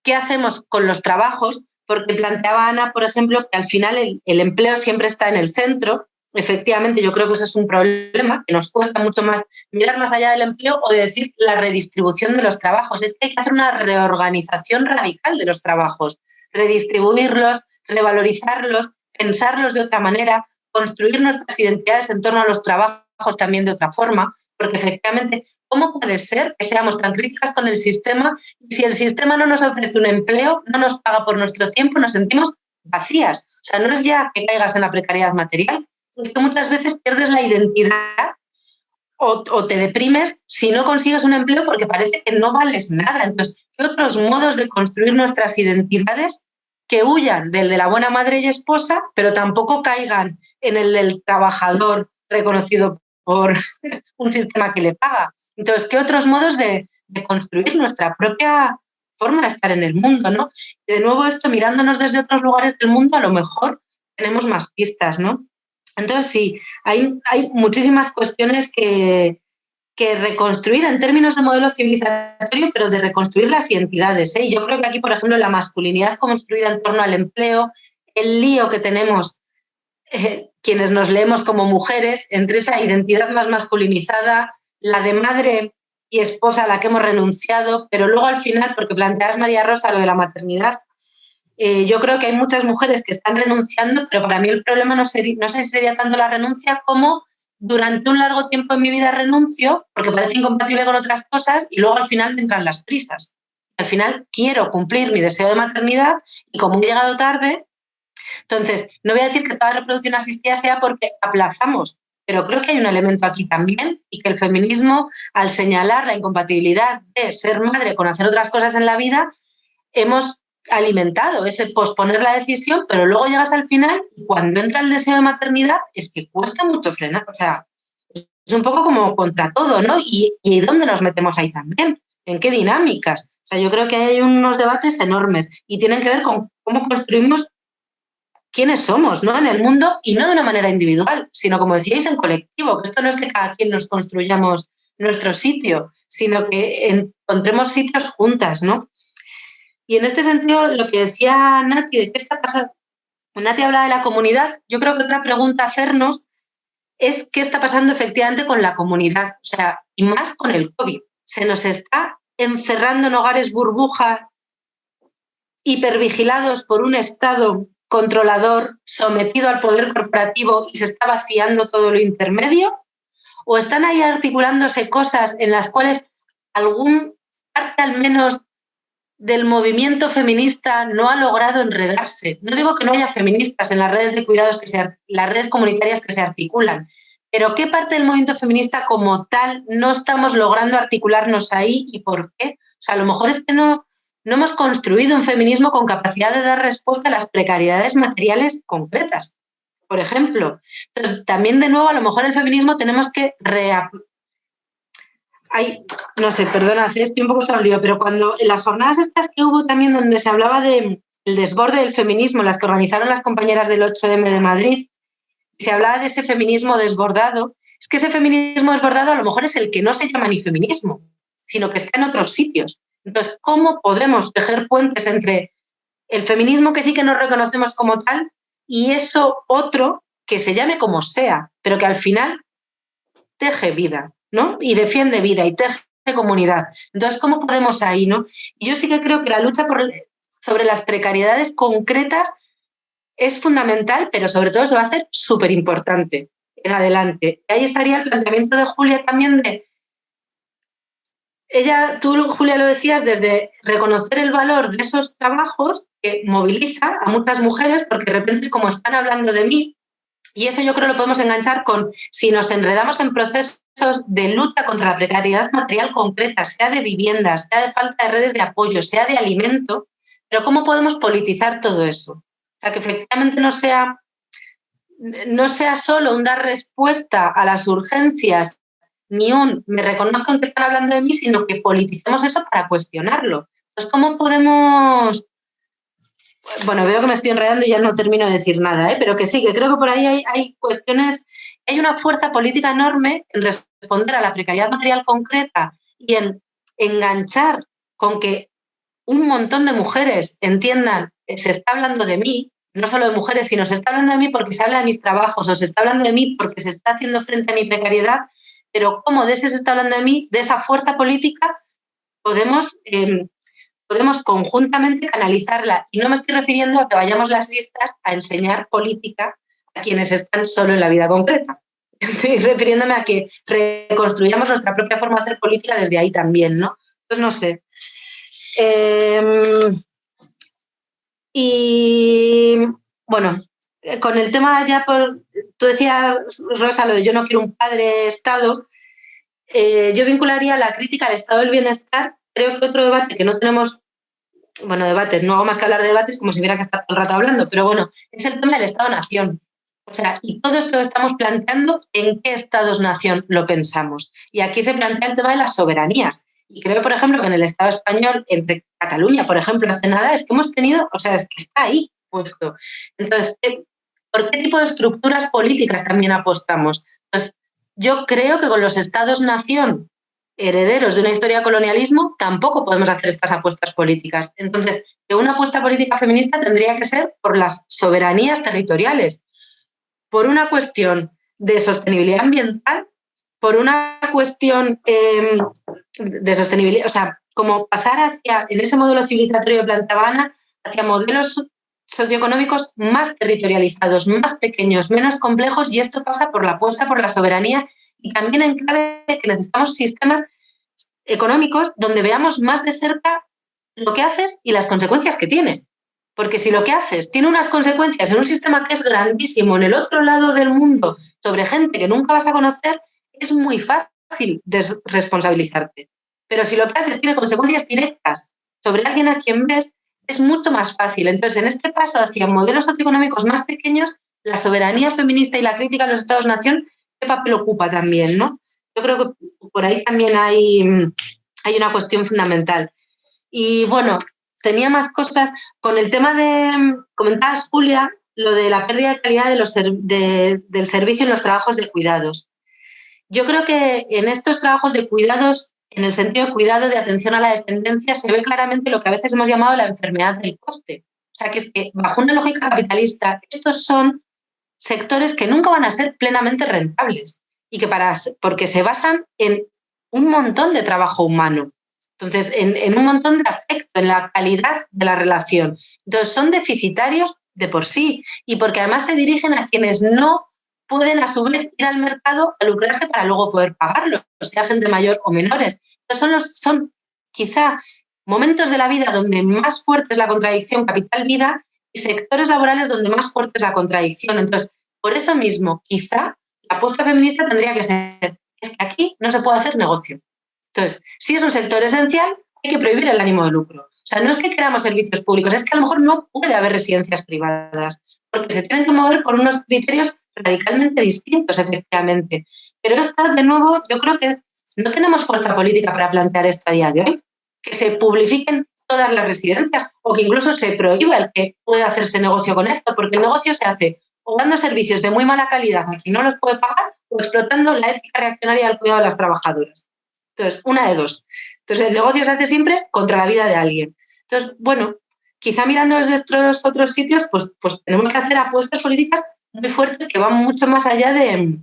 S1: ¿Qué hacemos con los trabajos? Porque planteaba Ana, por ejemplo, que al final el empleo siempre está en el centro. Efectivamente, yo creo que eso es un problema, que nos cuesta mucho más mirar más allá del empleo o de decir la redistribución de los trabajos. Es que hay que hacer una reorganización radical de los trabajos, redistribuirlos, revalorizarlos, pensarlos de otra manera, construir nuestras identidades en torno a los trabajos también de otra forma, porque efectivamente, ¿cómo puede ser que seamos tan críticas con el sistema y si el sistema no nos ofrece un empleo, no nos paga por nuestro tiempo, nos sentimos vacías? O sea, no es ya que caigas en la precariedad material, es que muchas veces pierdes la identidad o te deprimes si no consigues un empleo porque parece que no vales nada. Entonces, ¿qué otros modos de construir nuestras identidades que huyan del de la buena madre y esposa, pero tampoco caigan en el del trabajador reconocido por un sistema que le paga? Entonces, ¿qué otros modos de construir nuestra propia forma de estar en el mundo, ¿no? Y de nuevo esto, mirándonos desde otros lugares del mundo, a lo mejor tenemos más pistas, ¿no? Entonces, sí, hay muchísimas cuestiones que reconstruir en términos de modelo civilizatorio, pero de reconstruir las identidades, ¿eh? Yo creo que aquí, por ejemplo, la masculinidad construida en torno al empleo, el lío que tenemos quienes nos leemos como mujeres, entre esa identidad más masculinizada, la de madre y esposa a la que hemos renunciado, pero luego al final, porque planteas, María Rosa, lo de la maternidad, yo creo que hay muchas mujeres que están renunciando, pero para mí el problema no sé si sería tanto la renuncia como durante un largo tiempo en mi vida renuncio porque parece incompatible con otras cosas y luego al final me entran las prisas. Al final quiero cumplir mi deseo de maternidad y como he llegado tarde, entonces no voy a decir que toda reproducción asistida sea porque aplazamos, pero creo que hay un elemento aquí también y que el feminismo, al señalar la incompatibilidad de ser madre con hacer otras cosas en la vida, hemos alimentado ese posponer la decisión, pero luego llegas al final y cuando entra el deseo de maternidad es que cuesta mucho frenar, o sea, es un poco como contra todo, ¿no? ¿Y dónde nos metemos ahí también? ¿En qué dinámicas? O sea, yo creo que hay unos debates enormes y tienen que ver con cómo construimos quiénes somos, ¿no? En el mundo y no de una manera individual, sino como decíais, en colectivo, que esto no es que cada quien nos construyamos nuestro sitio, sino que encontremos sitios juntas, ¿no? Y en este sentido, lo que decía Nati, de qué está pasando, Nati habla de la comunidad, yo creo que otra pregunta a hacernos es qué está pasando efectivamente con la comunidad, o sea, y más con el COVID. Se nos está encerrando en hogares burbuja, hipervigilados por un Estado controlador, sometido al poder corporativo y se está vaciando todo lo intermedio, o están ahí articulándose cosas en las cuales algún parte al menos del movimiento feminista no ha logrado enredarse. No digo que no haya feministas en las redes de cuidados, las redes comunitarias que se articulan, pero ¿qué parte del movimiento feminista como tal no estamos logrando articularnos ahí y por qué? O sea, a lo mejor es que no hemos construido un feminismo con capacidad de dar respuesta a las precariedades materiales concretas, por ejemplo. Entonces, también de nuevo, a lo mejor el feminismo tenemos que no sé, perdona, estoy un poco hecho un lío, pero cuando en las jornadas estas que hubo también donde se hablaba del desborde del feminismo, las que organizaron las compañeras del 8M de Madrid, se hablaba de ese feminismo desbordado, es que ese feminismo desbordado a lo mejor es el que no se llama ni feminismo, sino que está en otros sitios. Entonces, ¿cómo podemos tejer puentes entre el feminismo que sí que nos reconocemos como tal y eso otro que se llame como sea, pero que al final teje vida, ¿no? Y defiende vida y teje comunidad. Entonces, ¿cómo podemos ahí, no? Y yo sí que creo que la lucha sobre las precariedades concretas es fundamental, pero sobre todo se va a hacer súper importante en adelante. Y ahí estaría el planteamiento de Julia también tú, Julia, lo decías, desde reconocer el valor de esos trabajos que moviliza a muchas mujeres, porque de repente es como están hablando de mí, y eso yo creo lo podemos enganchar con si nos enredamos en procesos de lucha contra la precariedad material concreta, sea de viviendas, sea de falta de redes de apoyo, sea de alimento, pero ¿cómo podemos politizar todo eso? O sea, que efectivamente no sea solo un dar respuesta a las urgencias ni me reconozco en que están hablando de mí, sino que politicemos eso para cuestionarlo. Entonces, ¿cómo podemos...? Bueno, veo que me estoy enredando y ya no termino de decir nada, pero que sí, que creo que por ahí hay cuestiones, hay una fuerza política enorme en responder a la precariedad material concreta y en enganchar con que un montón de mujeres entiendan que se está hablando de mí, no solo de mujeres, sino se está hablando de mí porque se habla de mis trabajos o se está hablando de mí porque se está haciendo frente a mi precariedad, pero cómo de ese se está hablando de mí, de esa fuerza política, podemos conjuntamente canalizarla. Y no me estoy refiriendo a que vayamos las listas a enseñar política a quienes están solo en la vida concreta. Estoy refiriéndome a que reconstruyamos nuestra propia forma de hacer política desde ahí también, ¿no? Pues no sé. Y bueno, con el tema tú decías, Rosa, lo de yo no quiero un padre Estado, yo vincularía la crítica al estado del bienestar. Creo que otro debate que no tenemos, bueno, debates, no hago más que hablar de debates como si hubiera que estar todo el rato hablando, pero bueno, es el tema del Estado-Nación. O sea, y todo esto que estamos planteando, ¿en qué Estados-Nación lo pensamos? Y aquí se plantea el tema de las soberanías. Y creo, por ejemplo, que en el Estado español, entre Cataluña, por ejemplo, hace nada, es que hemos tenido, o sea, es que está ahí puesto. Entonces, ¿por qué tipo de estructuras políticas también apostamos? Pues yo creo que con los Estados-Nación herederos de una historia de colonialismo tampoco podemos hacer estas apuestas políticas. Entonces, que una apuesta política feminista tendría que ser por las soberanías territoriales, por una cuestión de sostenibilidad ambiental, por una cuestión de sostenibilidad, o sea, como pasar en ese modelo civilizatorio de planteaba Ana, hacia modelos socioeconómicos más territorializados, más pequeños, menos complejos, y esto pasa por la apuesta por la soberanía y también en clave de que necesitamos sistemas económicos donde veamos más de cerca lo que haces y las consecuencias que tiene. Porque si lo que haces tiene unas consecuencias en un sistema que es grandísimo en el otro lado del mundo sobre gente que nunca vas a conocer, es muy fácil desresponsabilizarte. Pero si lo que haces tiene consecuencias directas sobre alguien a quien ves, es mucho más fácil. Entonces, en este paso hacia modelos socioeconómicos más pequeños, la soberanía feminista y la crítica a los Estados-Nación, ¿qué papel ocupa también, no? Yo creo que por ahí también hay una cuestión fundamental. Y bueno, tenía más cosas. Con el tema comentabas, Julia, lo de la pérdida de calidad del servicio en los trabajos de cuidados. Yo creo que en estos trabajos de cuidados, en el sentido de cuidado, de atención a la dependencia, se ve claramente lo que a veces hemos llamado la enfermedad del coste. O sea, que es que bajo una lógica capitalista, estos son sectores que nunca van a ser plenamente rentables y que porque se basan en un montón de trabajo humano. Entonces, en un montón de afecto, en la calidad de la relación. Entonces, son deficitarios de por sí y porque además se dirigen a quienes no pueden a su vez ir al mercado a lucrarse para luego poder pagarlo, sea gente mayor o menores. Entonces, son quizá momentos de la vida donde más fuerte es la contradicción capital-vida y sectores laborales donde más fuerte es la contradicción. Entonces, por eso mismo, quizá la apuesta feminista tendría que ser, es que aquí no se puede hacer negocio. Entonces, si es un sector esencial, hay que prohibir el ánimo de lucro. O sea, no es que queramos servicios públicos, es que a lo mejor no puede haber residencias privadas, porque se tienen que mover por unos criterios radicalmente distintos, efectivamente. Pero esta, de nuevo, yo creo que no tenemos fuerza política para plantear esto a día de hoy, que se publifiquen todas las residencias o que incluso se prohíba el que pueda hacerse negocio con esto, porque el negocio se hace o dando servicios de muy mala calidad a quien no los puede pagar o explotando la ética reaccionaria del cuidado de las trabajadoras. Entonces, una de dos. Entonces, el negocio se hace siempre contra la vida de alguien. Entonces, bueno, quizá mirando desde estos otros sitios, pues tenemos que hacer apuestas políticas muy fuertes que van mucho más allá de,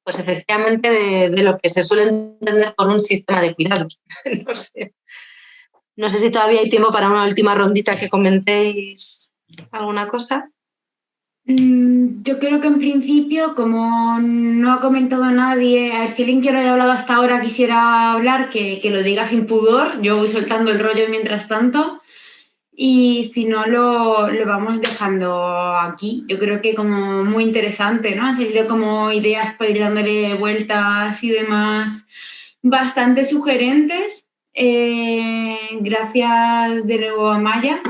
S1: pues efectivamente, de lo que se suele entender por un sistema de cuidados. No sé. No sé si todavía hay tiempo para una última rondita que comentéis alguna cosa.
S2: Yo creo que en principio, como no ha comentado nadie, a ver si alguien que no haya hablado hasta ahora quisiera hablar, que lo diga sin pudor. Yo voy soltando el rollo mientras tanto. Y si no, lo vamos dejando aquí. Yo creo que como muy interesante, ¿no? Han salido como ideas para ir dándole vueltas y demás bastante sugerentes. Gracias de nuevo a Maya.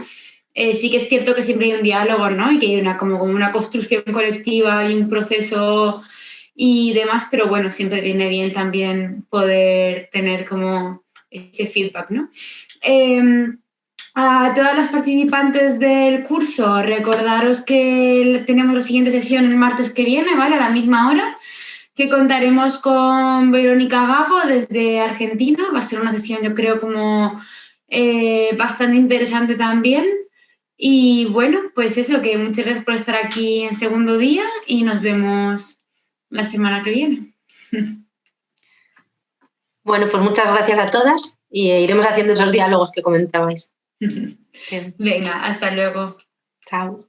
S2: Sí que es cierto que siempre hay un diálogo, ¿no? Y que hay como una construcción colectiva y un proceso y demás, pero bueno, siempre viene bien también poder tener como ese feedback, ¿no? A todas las participantes del curso, recordaros que tenemos la siguiente sesión el martes que viene, ¿vale? A la misma hora, que contaremos con Verónica Gago desde Argentina. Va a ser una sesión, yo creo, como bastante interesante también. Y bueno, pues eso, que muchas gracias por estar aquí en segundo día y nos vemos la semana que viene.
S1: Bueno, pues muchas gracias a todas y iremos haciendo esos diálogos que comentabais.
S2: Venga, hasta luego.
S1: Chao.